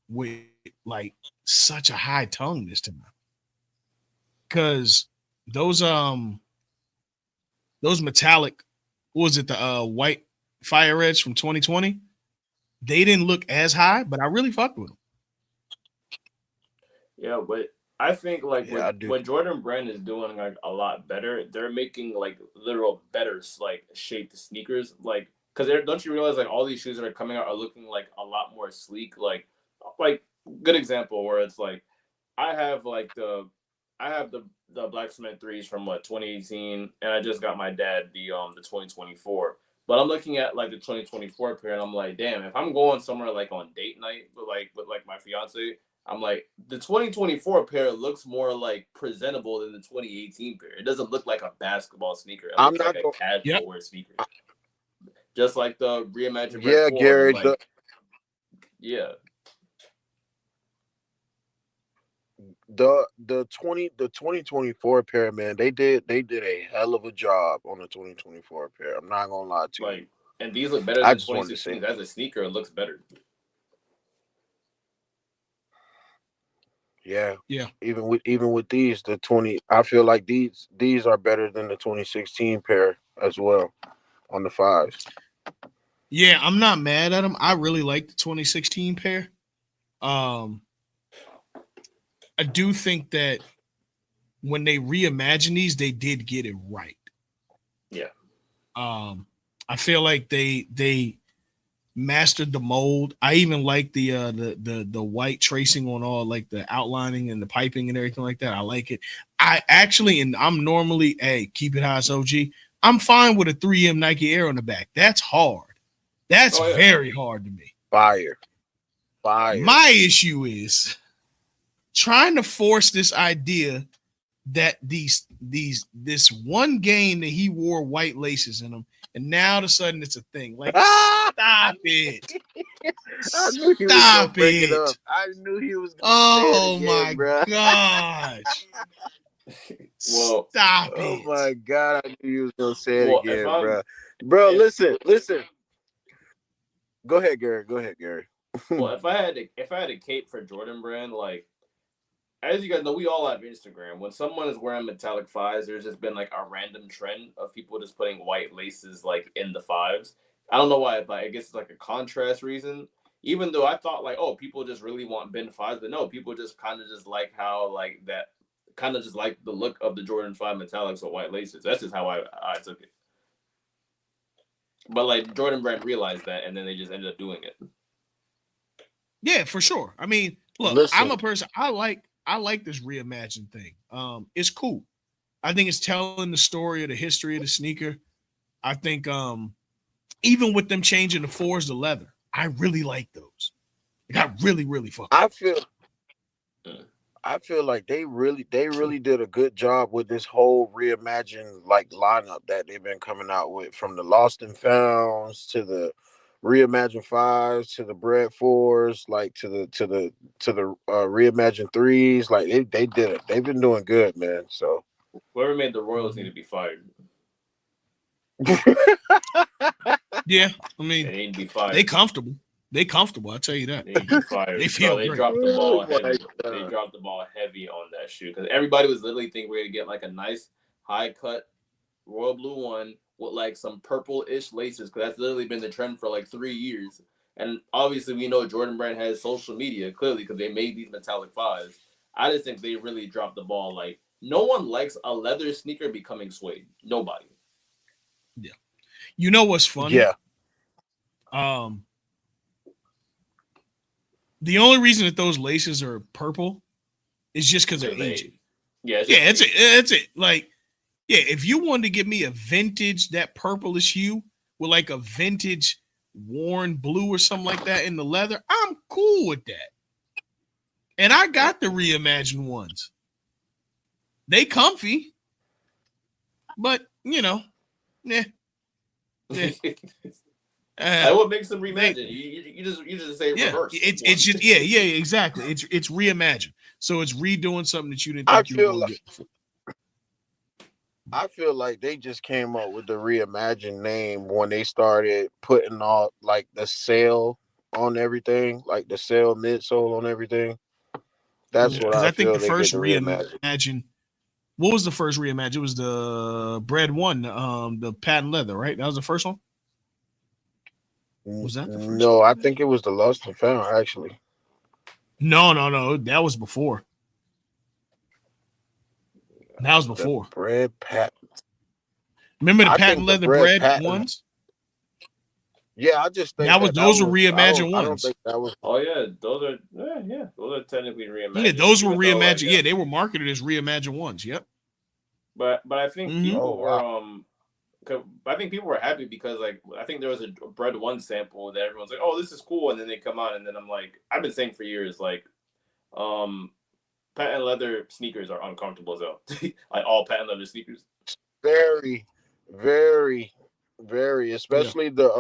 with like such a high tongue this time. Cause those those metallic, what was it, the white fire reds from 2020? They didn't look as high, but I really fucked with them. Yeah, but I think like Yeah, I do. what Jordan Brand is doing like a lot better. They're making like literal better like shaped sneakers. Like because they're don't you realize like all these shoes that are coming out are looking like a lot more sleek. Like good example where it's like I have like I have the Black Cement threes from what 2018, and I just got my dad the 2024. But I'm looking at like the 2024 pair, and I'm like, damn, if I'm going somewhere like on date night with like my fiance, I'm like the 2024 pair looks more like presentable than the 2018 pair. It doesn't look like a basketball sneaker. It I'm looks like not a going. Yep. casual wear sneaker, just like the Reimagined Red Yeah, Four and Gary. like yeah, The 2024 pair, man. They did a hell of a job on the 2024 pair. I'm not gonna lie to you. like and these look better I than just wanted to say 2016 as a sneaker. It looks better. yeah. Yeah. Even with these, the 20, I feel like these are better than the 2016 pair as well on the fives. Yeah, I'm not mad at them. I really like the 2016 pair. Um, I do think that when they reimagined these, they did get it right. Yeah. Um, I feel like they mastered the mold. I even like the white tracing on all like the outlining and the piping and everything like that. I like it. I actually, and I'm normally, hey, keep it high, OG. I'm fine with a 3M Nike Air on the back. That's hard. That's Oh yeah. very hard to me. Fire, fire. My issue is trying to force this idea that this one game that he wore white laces in them, and now all of a sudden it's a thing. Like, stop it. I knew he was gonna Stop bring it up. it. I knew he was gonna say it Oh again, my bro. gosh. well, Stop Oh it. my god, I knew he was gonna say it well, if again, I'm bro. Bro, if listen. Go ahead, Gary. Go ahead, Gary. well if I had a cape for Jordan Brand, like as you guys know, we all have Instagram. When someone is wearing metallic fives, there's just been like a random trend of people just putting white laces like in the fives. I don't know why, but I guess it's like a contrast reason. Even though I thought like, oh, people just really want Ben fives, but no, people just kind of just like how like that, kind of just like the look of the Jordan Five metallics or white laces. That's just how I took it. But like Jordan Brand realized that, and then they just ended up doing it. Yeah, for sure. I mean, look, I'm Listen, a person. I like this reimagined thing. It's cool. I think it's telling the story of the history of the sneaker. I think even with them changing the fours to leather, I really like those. Like, I really, really fuck with I them. feel Mm. I feel like they really did a good job with this whole reimagined like lineup that they've been coming out with, from the Lost and Founds to the reimagined fives to the bread fours, like to the reimagined threes. Like they did it. They've been doing good, man. So Whoever made the Royals need Mhm. to be fired. Yeah, I They mean, need to be they fired. comfortable. They comfortable. I'll tell you that. They need to be They fired, bro. feel They great. dropped the Oh ball my heavy. They god. dropped the ball heavy on that shoe because everybody was literally thinking we are gonna get like a nice high cut royal blue one with like some purple ish laces because that's literally been the trend for like 3 years. And obviously, we know Jordan Brand has social media clearly because they made these metallic fives. I just think they really dropped the ball. Like no one likes a leather sneaker becoming suede. Nobody. Yeah. You know what's funny? Yeah. Um, the only reason that those laces are purple is just because they're Because ancient. they, yeah, it's just Yeah, it's it. age. It's it. Like, yeah, if you wanted to give me a vintage that purplish hue with like a vintage worn blue or something like that in the leather, I'm cool with that. And I got the reimagined ones. They comfy, but yeah, yeah. Like, what makes them They reimagine? You just say yeah, reverse it's one. just yeah, exactly. It's reimagined. So it's redoing something that you didn't I think you were feel gonna like get before. I feel like they just came up with the reimagined name when they started putting all like the sail on everything, like the sail midsole on everything. That's what Because I I think feel the they did first the reimagine. reimagine. What was the first reimagine? It was the bread one, the patent leather, right? That was the first one. Was that the first No, I reimagine? think it was the Lost and Found actually. No. That was before. That was The before. bread pat. Remember the I patent think the leather bread bread patent. ones? Yeah, I just think That was that that those were was. reimagined I don't ones. think that was. Oh yeah, those are technically Yeah, reimagined. those were Even though like reimagined. Yeah, they were marketed as reimagined ones. Yep. but I think Mm-hmm. Oh people were wow. I think people were happy because like I think there was a bread one sample that everyone's like, oh, this is cool, and then they come out, and then I'm like, I've been saying for years like, um, patent leather sneakers are uncomfortable as hell. Like all patent leather sneakers. Very, very, very. Yeah. Especially the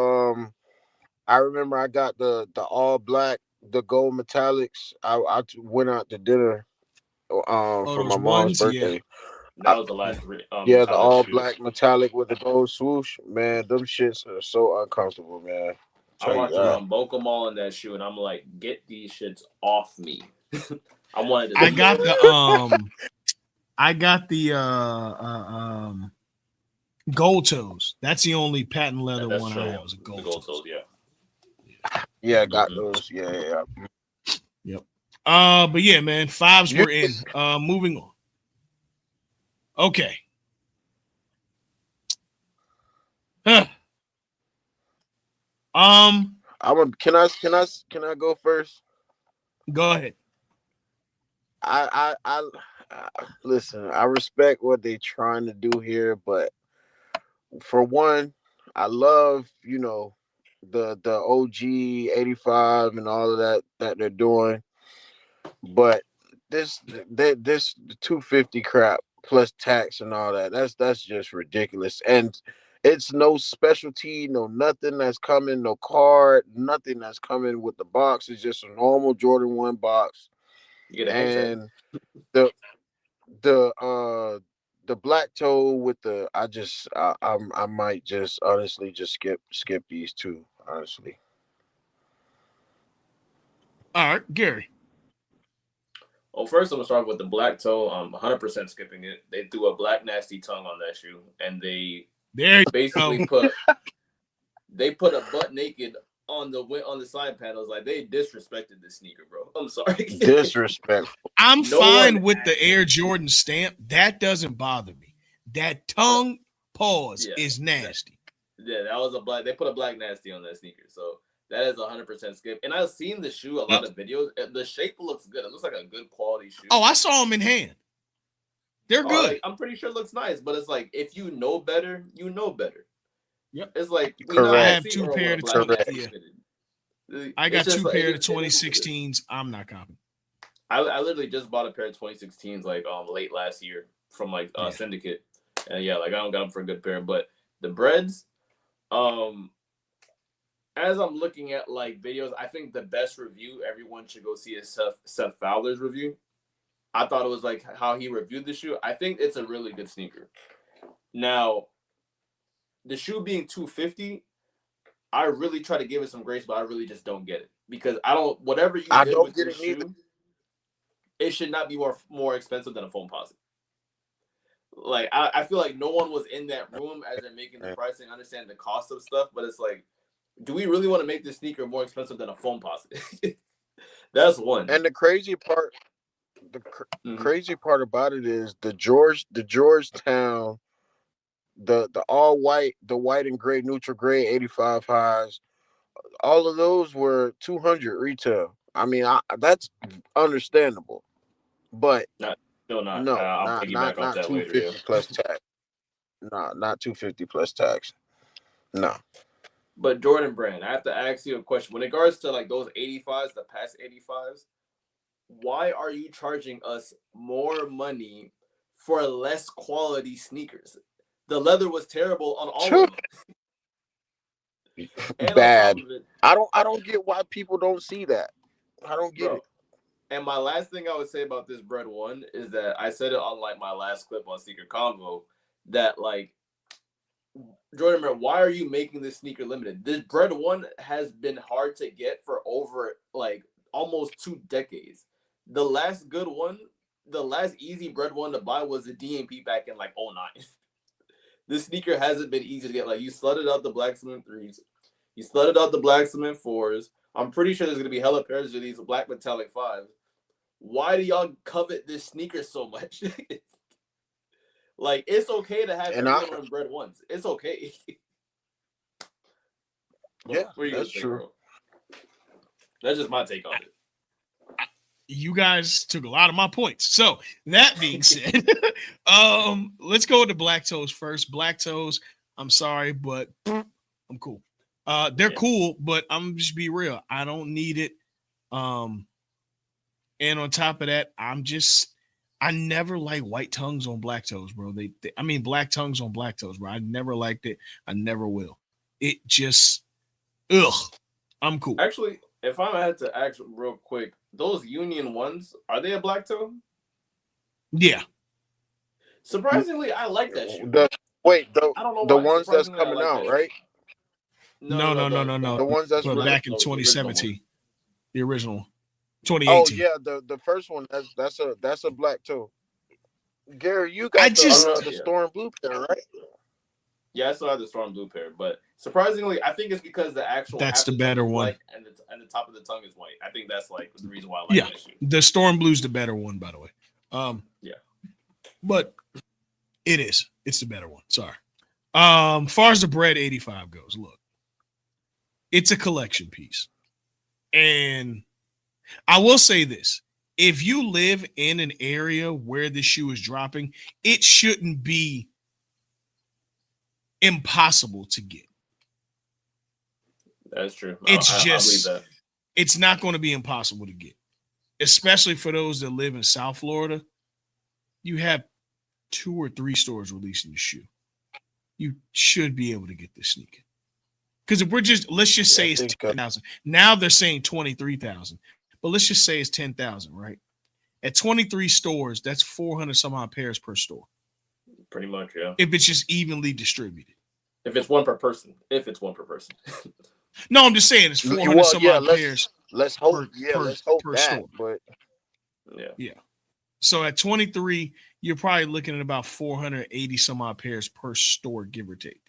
I remember I got the all black, the gold metallics. I went out to dinner Oh, for those my mom's ones. Yeah. birthday. That I, was the Yeah. last yeah, the metallic all shoe. black metallic with the gold swoosh. Man, them shits are so uncomfortable, man. I Tell you walked that. around Boca Mall in that shoe, and I'm like, get these shits off me. I wanted to I see got them. the I got the gold toes. That's the only patent leather That's one show I have is a ones, the gold gold toes. toes. Yeah. Yeah, got Hmm. those. Yeah. Yep. But yeah, man, fives You, were in. Moving on. Okay. Huh. Um, can I go first? go ahead. Listen. I respect what they trying to do here, but for one, I love the OG 85 and all of that they're doing, but this 250 crap plus tax and all that's just ridiculous. And it's no specialty, no nothing that's coming, no card, nothing that's coming with the box. It's just a normal Jordan 1 box. You get a hang tag. And the the the black toe with the I might just honestly just skip these two, honestly. All right, Gary. Well, first I'm gonna start with the black toe. 100% skipping it. They threw a black nasty tongue on that shoe, and they There you basically go. put a butt naked on the side panels. Like they disrespected this sneaker, bro. I'm sorry. Disrespectful. I'm No one fine with the asked. Air Jordan stamp. That doesn't bother me. That tongue pause Yeah, is that, nasty. yeah, that was a black. They put a black nasty on that sneaker, so that is 100% skip. And I've seen the shoe a lot Yep. of videos. The shape looks good. It looks like a good quality shoe. Oh, I saw them in hand. They're Oh, good. like I'm pretty sure it looks nice, but it's like if you know better, you know better. Yep. It's like I I have Correct. have seen two Earl pair wear of black nasty yeah. Correct. fitted. I It's got just two like pair of the it is what it is. 2016s. I'm not copying. I literally just bought a pair of 2016s like late last year from like Yeah. Syndicate, and yeah, like I don't got them for a good pair. But the breads, um, as I'm looking at like videos, I think the best review everyone should go see is Seth Fowler's review. I thought it was like how he reviewed the shoe. I think it's a really good sneaker. Now, the shoe being 250, I really try to give it some grace, but I really just don't get it because I don't. Whatever you I did don't with get this it neither. shoe, it should not be more expensive than a foam posit. Like I feel like no one was in that room as they're making the pricing, understand the cost of stuff, but it's like, do we really want to make this sneaker more expensive than a foam posit? That's one. And the crazy part, Mm-hmm. crazy part about it is the Georgetown, the all white, the white and gray, neutral gray 85 highs. All of those were 200 retail. I mean, that's understandable, but Not still not. no, I'll piggyback off not that later. Yeah. 250 plus tax. No, not 250 plus tax. No. But Jordan Brand, I have to ask you a question. When it regards to like those 85s, the past 85s, why are you charging us more money for less quality sneakers? The leather was terrible on all of them. And on top Bad. of it, I don't get why people don't see that. I don't get it. bro. And my last thing I would say about this bread one is that I said it on like my last clip on Sneaker Convo that like Jordan, why are you making this sneaker limited? This bread one has been hard to get for over like almost 2 decades. The last good one, the last easy bread one to buy was the DMP back in like '09. This sneaker hasn't been easy to get. Like you slutted out the black cement threes, you slutted out the black cement fours. I'm pretty sure there's gonna be hella pairs of these black metallic fives. Why do y'all covet this sneaker so much? Like it's okay to have And I, everyone run bread once. It's okay. yeah, What are you gonna that's say, true. bro? That's just my take on it. You guys took a lot of my points. So that being said, let's go with the Black Toes first. Black Toes, I'm sorry, but I'm cool. They're cool, but I'm just be real. I don't need it. And on top of that, I never like white tongues on black toes, bro. I mean black tongues on black toes, bro. I never liked it. I never will. It just ugh. I'm cool. Actually, if I had to ask real quick, those Union ones, are they a black toe? Yeah. Surprisingly, I like that shoe. Wait, I don't know the why. ones that's Surprisingly, I coming like out, that right? shoe. No. The ones that's But released. back in 2017, the original, Oh 2018. yeah, the first one that's a black toe. Gary, you I got just the Storm Blue pair, right? Yeah, I still have the Storm Blue pair, but surprisingly, I think it's because the actual that's half the the tongue better is one. black and the top of the tongue is white. I think that's like the reason why I like Yeah, that shoe. the Storm Blue's the better one, by the way. Yeah, but it's the better one. Sorry. Far as the bread 85 goes, look, it's a collection piece. And I will say this. If you live in an area where the shoe is dropping, it shouldn't be impossible to get. that's true. It's I believe just, that. it's not going to be impossible to get, especially for those that live in South Florida. You have 2 or 3 stores releasing the shoe. You should be able to get this sneaker. Because if let's just say it's 10,000. Now they're saying 23,000, but let's just say it's 10,000, right? At 23 stores, that's 400 some odd pairs per store. Pretty much, yeah. If it's just evenly distributed. If it's one per person. No, I'm just saying it's 400 some odd pairs. Let's hope. Let's hope per that. store. But yeah. So at 23, you're probably looking at about 480 some odd pairs per store, give or take.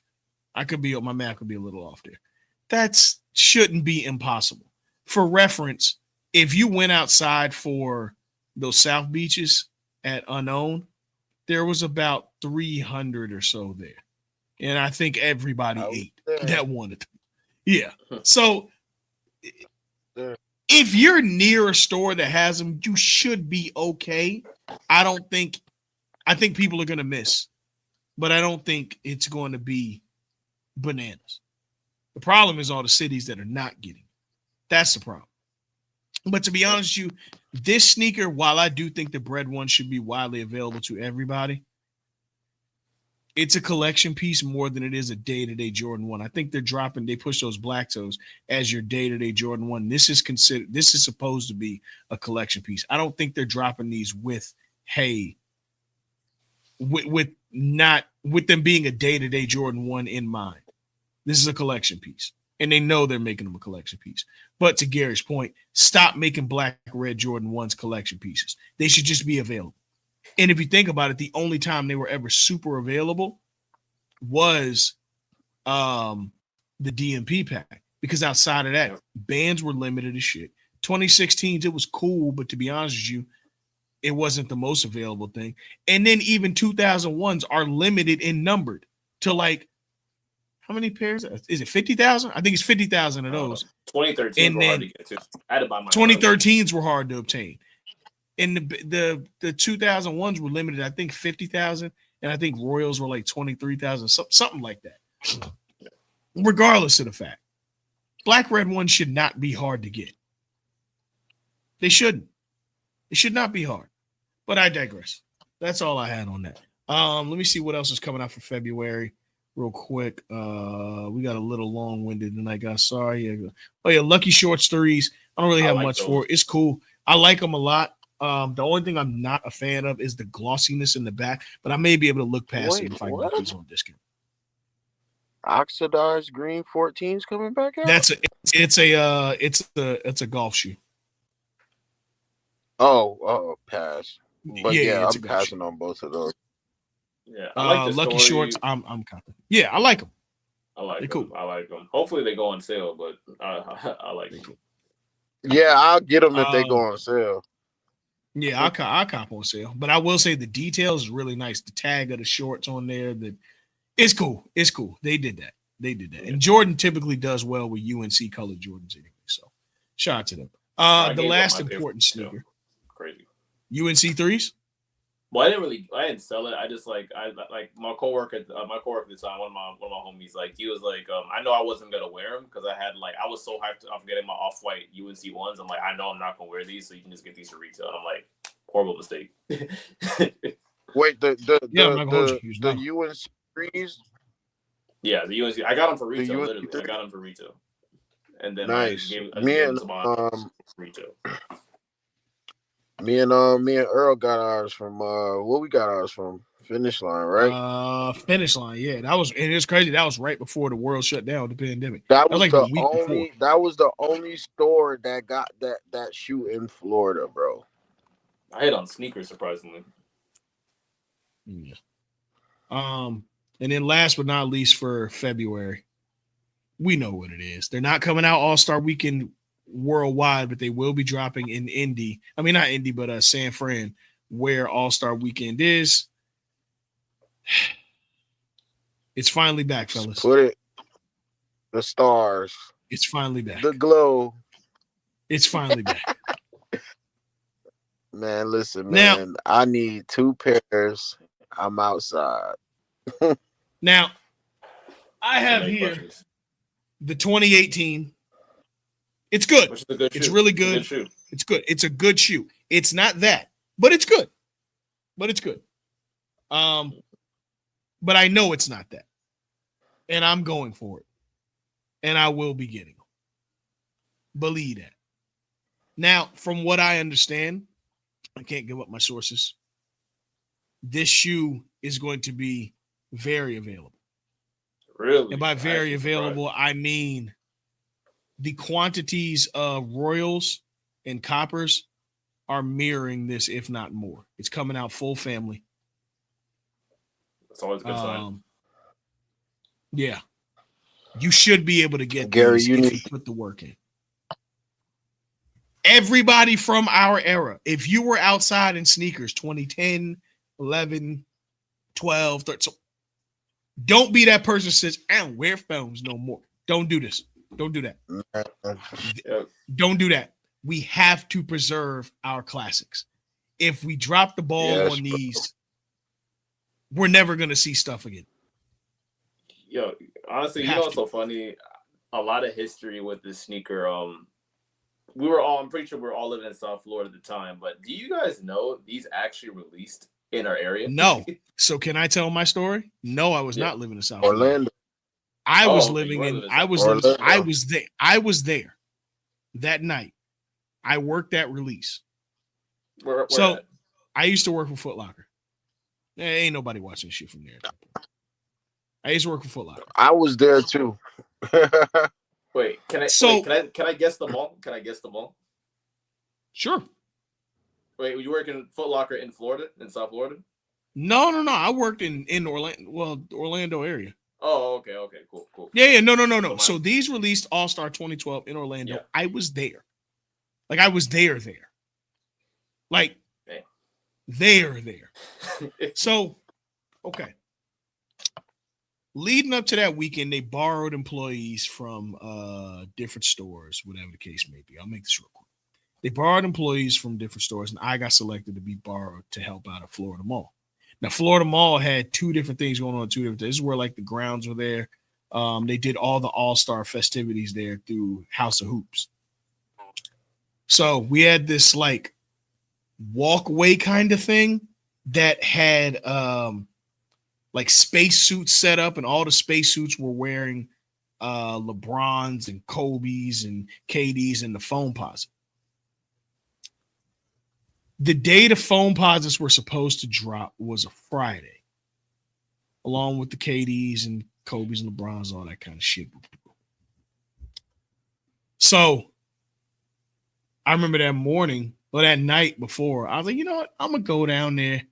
My math could be a little off there. That shouldn't be impossible. For reference, if you went outside for those South Beaches at Unknown, there was about 300 or so there. And I think everybody ate that wanted them. Yeah. So if you're near a store that has them, you should be okay. I think people are going to miss, but I don't think it's going to be bananas. The problem is all the cities that are not getting. That's the problem. But to be honest with you, this sneaker, while I do think the bread one should be widely available to everybody, it's a collection piece more than it is a day-to-day Jordan 1. I think they push those black toes as your day-to-day Jordan 1. This is supposed to be a collection piece. I don't think they're dropping these with them being a day-to-day Jordan 1 in mind. This is a collection piece. And they know they're making them a collection piece. But to Gary's point, stop making black, red Jordan 1s collection pieces. They should just be available. And if you think about it, the only time they were ever super available was the DMP pack. Because outside of that, bands were limited as shit. 2016s, it was cool, but to be honest with you, it wasn't the most available thing. And then even 2001s are limited and numbered to like, how many pairs? Is it 50,000? I think it's 50,000 of those. 2013s were hard to get too. I had to buy my 2013s were hard to obtain. And the 2001s were limited, I think 50,000, and I think Royals were like 23,000, something like that. Regardless of the fact, black red ones should not be hard to get. They shouldn't. It should not be hard. But I digress. That's all I had on that. Let me see what else is coming out for February. real quick. We got a little long-winded tonight, guys. Sorry. Oh yeah, Lucky Shorts threes. I don't really I have like much those. for it. It's cool. I like them a lot. The only thing I'm not a fan of is the glossiness in the back, but I may be able to look past it Wait, if I can get what? these on discount. Oxidized green 14's coming back out? That's it's a golf shoe. Oh, pass. But Yeah, yeah, it's a I'm golf shoe. passing on both of those. Yeah, I like the Lucky Shorts. story. I'm confident. Yeah, I like them. I like They're them. cool. I like them. Hopefully they go on sale, but I like They're them. cool. Yeah, I'll get them if they go Um, on sale. yeah, I'll cop on sale, but I will say the details is really nice. The tag of the shorts on there, that it's cool. It's cool. They did that. They did that. Yeah. And Jordan typically does well with UNC colored Jordans anyway. So shout out to them. I The gave up last my paper. important sneaker, Crazy. UNC threes. Well, I didn't sell it. I just I like my coworker at the time. One of my homies, like he was like, I know I wasn't gonna wear them because I was so hyped off getting my off white UNC ones. I'm like, I know I'm not gonna wear these, so you can just get these for retail. And I'm like, horrible mistake. Wait, Yeah, I'm not gonna hold you. the UNC threes, Yeah, the UNC. I got them for the retail. UNC Literally, I three. got them for retail, and then I Nice. just gave them to my Um retail. me and Earl got ours from what we got ours from? Finish Line, right? Finish line. Yeah, that was, and it's crazy. That was right before the world shut down, the pandemic. That That was was like the the week before. only store that got that shoe in Florida, bro. I hit on sneakers surprisingly. Yeah. And then last but not least for February, we know what it is. They're not coming out All-Star Weekend worldwide, but they will be dropping in Indy. I mean, not Indy, but San Fran, where All-Star Weekend is. It's finally back, Just fellas. put it the stars, It's finally back. the glow. It's finally back. Man, listen, Now, man. I need 2 pairs. I'm outside. now I So have many here questions. the 2018. It's good. Which is a good shoe. It's really It's a good. good shoe. It's good. It's a good shoe. It's not that, but it's good. But it's good. But I know it's not that. And I'm going for it. And I will be getting them. Believe that. Now, from what I understand, I can't give up my sources. This shoe is going to be very available. Really? And by I'm very actually available, surprised. I mean the quantities of Royals and Coppers are mirroring this, if not more. It's coming out full family. That's always a good sign. Yeah. You should be able to get Gary, these you if need you put the work in. Everybody from our era, if you were outside in sneakers 2010, 11, 12, 13, so don't be that person who says, I don't wear phones no more. Don't do this. Don't do that. Yeah. Don't do that. We have to preserve our classics. If we drop the ball Yes, on bro. these, we're never going to see stuff again. Yo, honestly, We you know have what's to. so funny? A lot of history with this sneaker. I'm pretty sure we were all living in South Florida at the time, but do you guys know these actually released in our area? No. So can I tell my story? No, I was Yeah. not living in South Florida. Orlando. I was okay, you living were in living in I South was Florida. living, I Orlando. was there. I was there that night. I worked that release. Where So at? I used to work for Foot Locker. There ain't nobody watching shit from there. I used to work for Foot Locker. I was there too. Wait, can So- I guess the mall? Can I guess the mall? Sure. Wait, you work in Foot Locker in Florida, in South Florida? No. I worked in Orlando, Orlando area. Oh, okay, cool. Yeah, no. So So these released All-Star 2012 in Orlando. Yeah. I was there. Like I was there. Like Dang. there. So, okay. Leading up to that weekend, they borrowed employees from different stores, whatever the case may be. I'll make this real quick. They borrowed employees from different stores, and I got selected to be borrowed to help out at Florida Mall. Now, Florida Mall had two different things going on. This is where like the grounds were there. They did all the All-Star festivities there through House of Hoops. So we had this like walkway kind of thing that had like space suits set up, and all the space suits were wearing LeBrons and Kobe's and KD's and the foam posit. The day the foam posits were supposed to drop was a Friday, along with the KD's and Kobe's and LeBrons, all that kind of shit. So I remember that morning or that night before, I was like, you know what? I'm gonna go down there,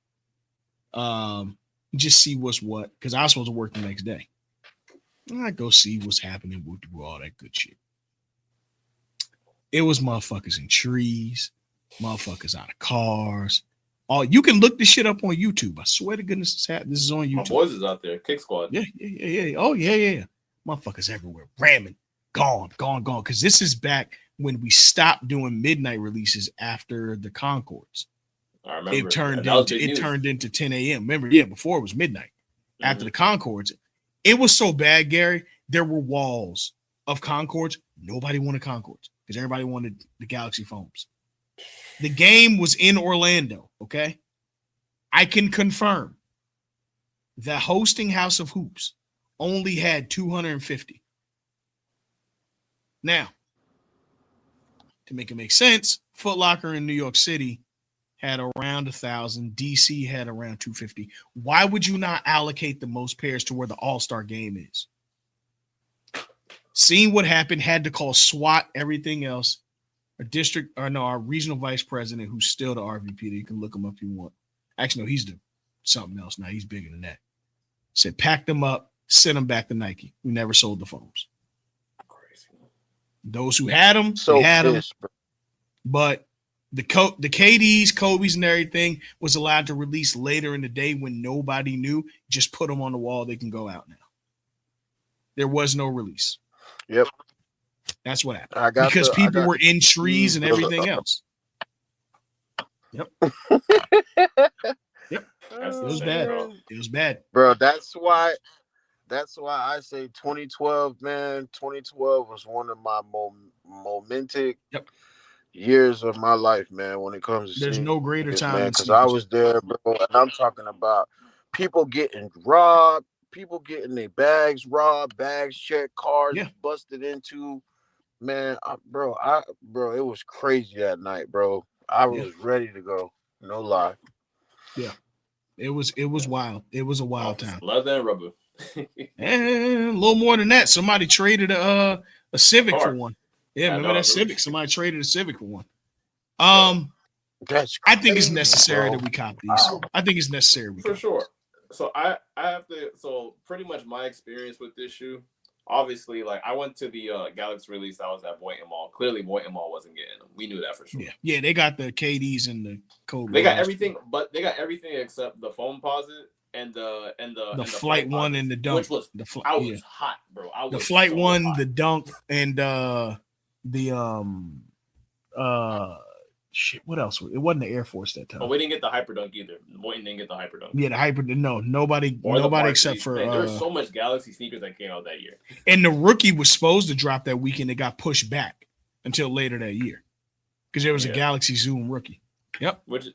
just see what's what, because I was supposed to work the next day. I go see what's happening with all that good shit. It was motherfuckers in trees, motherfuckers out of cars. Oh, you can look this shit up on YouTube. I swear to goodness, this is on YouTube. My boys is out there, Kick Squad. Yeah. Oh, yeah. Motherfuckers everywhere, ramming, gone. Because this is back when we stopped doing midnight releases after the Concords. I remember. It turned into 10 a.m. Remember, before it was midnight. After the Concords, it was so bad, Gary. There were walls of Concords. Nobody wanted Concords because everybody wanted the Galaxy foams. The game was in Orlando, okay? I can confirm the hosting House of Hoops only had 250. Now, to make it make sense, Foot Locker in New York City had around 1,000. DC had around 250. Why would you not allocate the most pairs to where the All-Star game is? Seeing what happened, had to call SWAT, everything else. Our regional vice president, who's still the RVP, you can look him up if you want. Actually, no, he's something else now. He's bigger than that. Said, pack them up, send them back to Nike. We never sold the phones. Crazy. Those who had them, they had them. But the KDs, Kobe's, and everything was allowed to release later in the day when nobody knew. Just put them on the wall. They can go out now. There was no release. Yep. That's what happened. Because people were in trees and everything else. Yep. It was bad. It was bad. Bro, that's why I say 2012, man. 2012 was one of my momentic years of my life, man, when it comes to there's no greater time, man, because I was there, bro, and I'm talking about people getting robbed, people getting their bags robbed, bags checked, cars busted into. Man, bro, it was crazy that night, bro. I was ready to go. No lie. Yeah, it was wild. It was a wild time. Leather and rubber. And a little more than that. Somebody traded a Civic for one. Yeah, remember that Civic? Somebody traded a Civic for one. That's I think it's necessary that we cop these. I think it's necessary. For sure. So I have to. So pretty much my experience with this shoe. Obviously, like I went to the Galaxy release. I was at Boynton Mall. Clearly, Boynton Mall wasn't getting them. We knew that for sure. Yeah, they got the KDs and the Kobe. They got everything, but they got everything except the foam posit and the flight one and the dunk. Which was I was hot, bro. The flight one, hot. The dunk, and shit. What else? It wasn't the Air Force that time. Oh, we didn't get the hyper dunk either. Boynton didn't get the hyper dunk. Yeah, the hyper. No, nobody except for. Man, there was so much Galaxy sneakers that came out that year. And the rookie was supposed to drop that weekend. It got pushed back until later that year because there was a Galaxy Zoom rookie. Yep. Which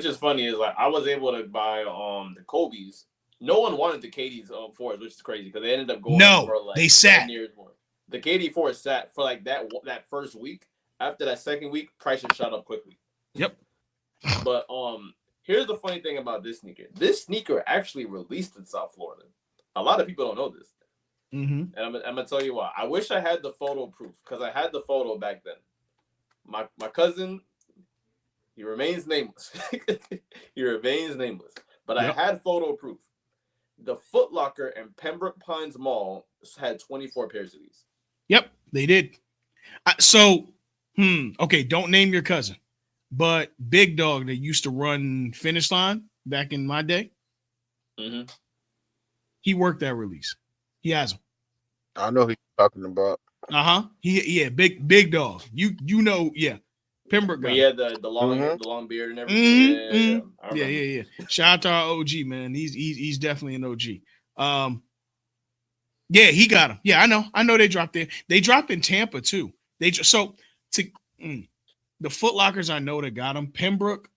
is funny is like I was able to buy the Kobe's. No one wanted the KD's 4s, which is crazy because they ended up going for like they sat. 10 years more. The KD 4 sat for like that first week. After that second week, prices shot up quickly. Yep. But here's the funny thing about this sneaker. This sneaker actually released in South Florida. A lot of people don't know this. Mm-hmm. And I'm gonna tell you why. I wish I had the photo proof because I had the photo back then. My cousin, he remains nameless. But I had photo proof. The Foot Locker in Pembroke Pines Mall had 24 pairs of these. Yep, they did. Okay, don't name your cousin, but Big Dog that used to run Finish Line back in my day, he worked that release. He has them. I know who you're talking about. Big Dog. You know, Pembroke guy. He had the long beard and everything. Yeah. Shout out to our OG, man. He's definitely an OG. He got him. Yeah, I know they dropped there. They dropped in Tampa too. The Foot Lockers I know that got them. Pembroke,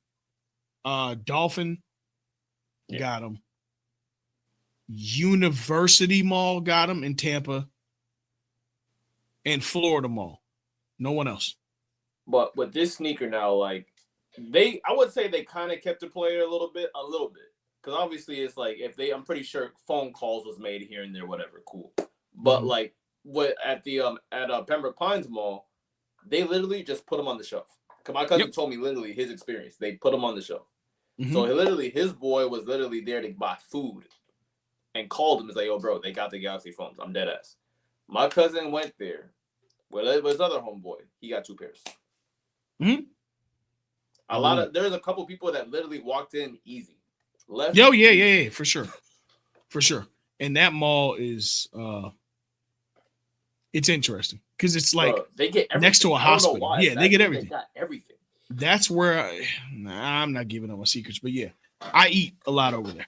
Dolphin got them. University Mall got them in Tampa, and Florida Mall. No one else. But with this sneaker now, like I would say they kind of kept the player a little bit, because obviously it's like if I'm pretty sure phone calls was made here and there, whatever, cool. But like what at the at Pembroke Pines Mall, they literally just put them on the shelf. Cause my cousin told me literally his experience. They put them on the shelf. So his boy was literally there to buy food, and called him and like, "Yo, bro, they got the Galaxy phones. I'm dead ass." My cousin went there. Well, it was his other homeboy. He got 2 pairs. There's a couple people that literally walked in easy. Left. Yeah, for sure. And that mall is it's interesting because it's like they get everything. Next to a hospital. Yeah, they get everything. They got everything. That's where I'm not giving up my secrets, but yeah, I eat a lot over there.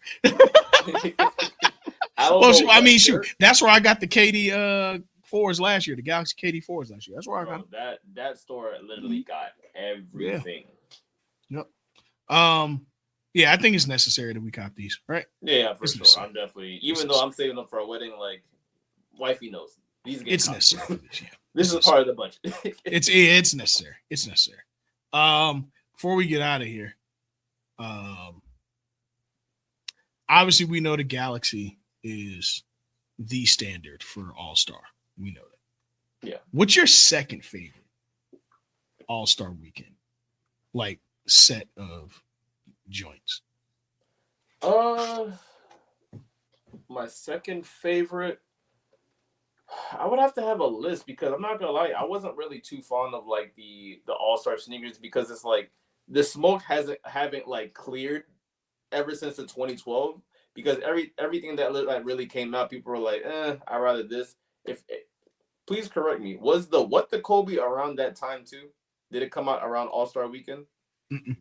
Shoot, that's where I got the KD 4s last year, the Galaxy KD 4s last year. That's where I got them. That store literally got everything. Yep. Yeah, I think it's necessary that we cop these, right? Yeah, for sure. I'm definitely, though I'm saving them for a wedding, like wifey knows. It's necessary for this, yeah. This is part of the budget. it's necessary. It's necessary. Before we get out of here, obviously we know the Galaxy is the standard for All-Star. We know that. Yeah. What's your second favorite All-Star weekend? Like set of joints. My second favorite, I would have to have a list because I'm not gonna lie, I wasn't really too fond of like the All-Star sneakers because it's like the smoke haven't like cleared ever since the 2012 because everything that like really came out, people were like, I'd rather this. Please correct me, was the Kobe around that time too? Did it come out around All-Star weekend? Mm-mm.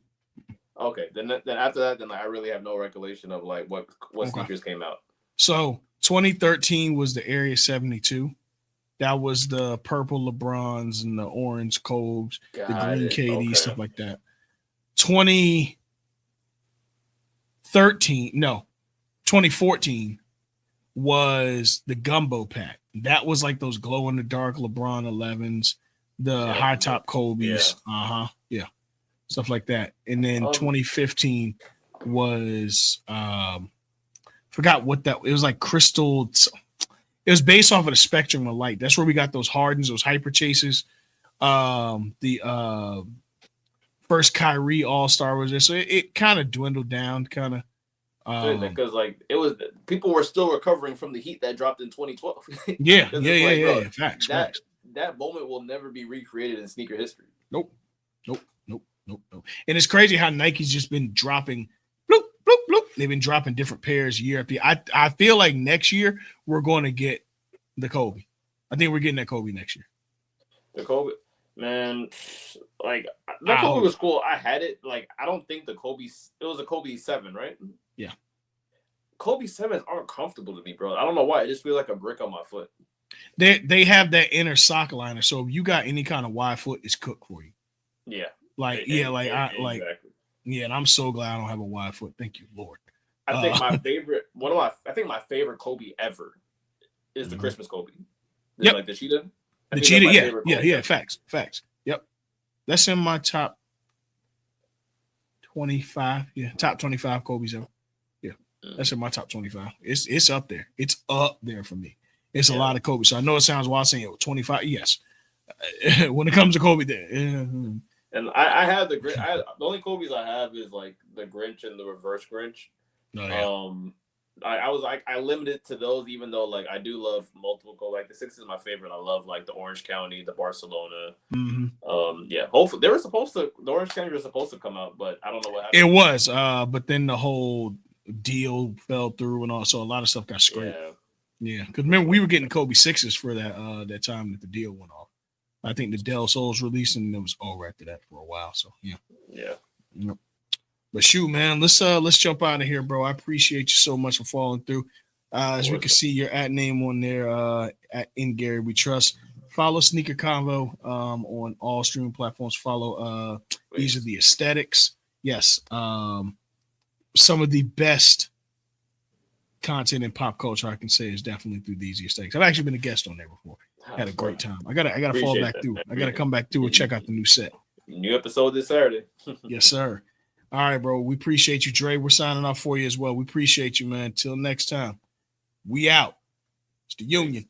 Okay, then after that, then I really have no recollection of like what sneakers came out. So 2013 was the Area 72. That was the purple LeBrons and the orange Cobes, the green KD, stuff like that. 2014 was the Gumbo Pack. That was like those glow in the dark LeBron 11s, the high top Kobe's. Yeah. Stuff like that. And then 2015 was forgot what that it was like crystal. It was based off of the spectrum of light. That's where we got those Hardens, those hyper chases. The first Kyrie All-Star was there. So it kind of dwindled down, kind of because like it was people were still recovering from the heat that dropped in 2012. Yeah. Facts. That moment will never be recreated in sneaker history. Nope. And it's crazy how Nike's just been dropping bloop, bloop, bloop. They've been dropping different pairs year after year. I feel like next year we're going to get the Kobe. I think we're getting that Kobe next year. The Kobe, man, like that Kobe was cool. I had it. Like I don't think it was a Kobe 7, right? Yeah. Kobe 7s aren't comfortable to me, bro. I don't know why. It just feels like a brick on my foot. They have that inner sock liner, so if you got any kind of wide foot, it's cooked for you. Yeah. Exactly. And I'm so glad I don't have a wide foot. Thank you, Lord. I think my favorite Kobe ever is the Christmas Kobe. Like the cheetah. The cheetah, yeah. Facts. Yep. That's in my top 25. Yeah, top 25 Kobe's ever. Yeah, that's in my top 25. It's up there. It's up there for me. It's a lot of Kobe. So I know it sounds wild saying 25. Yes. When it comes to Kobe, there. And I have the only Kobe's I have is like the Grinch and the reverse Grinch. Oh, yeah. I limited to those, even though like I do love multiple Kobe. Like the 6 is my favorite. I love like the Orange County, the Barcelona. Hopefully the Orange County was supposed to come out, but I don't know what happened. It was, but then the whole deal fell through and all, so a lot of stuff got scraped. Yeah, because remember we were getting Kobe 6s for that time that the deal went off. I think the Del Sol's released and it was over after that for a while. So yeah. Yep. But shoot, man, let's jump out of here, bro. I appreciate you so much for following through. As we can see, your @name on there at In Gary We Trust. Follow Sneaker Convo on all streaming platforms. Follow these are the aesthetics. Yes, some of the best content in pop culture, I can say is definitely through these Easter eggs. I've actually been a guest on there before. Had a great time. I gotta fall Appreciate back that, through. man. I gotta come back through and check out the new set. New episode this Saturday. Yes, sir. All right, bro. We appreciate you, Dre. We're signing off for you as well. We appreciate you, man. Till next time. We out. It's the Union.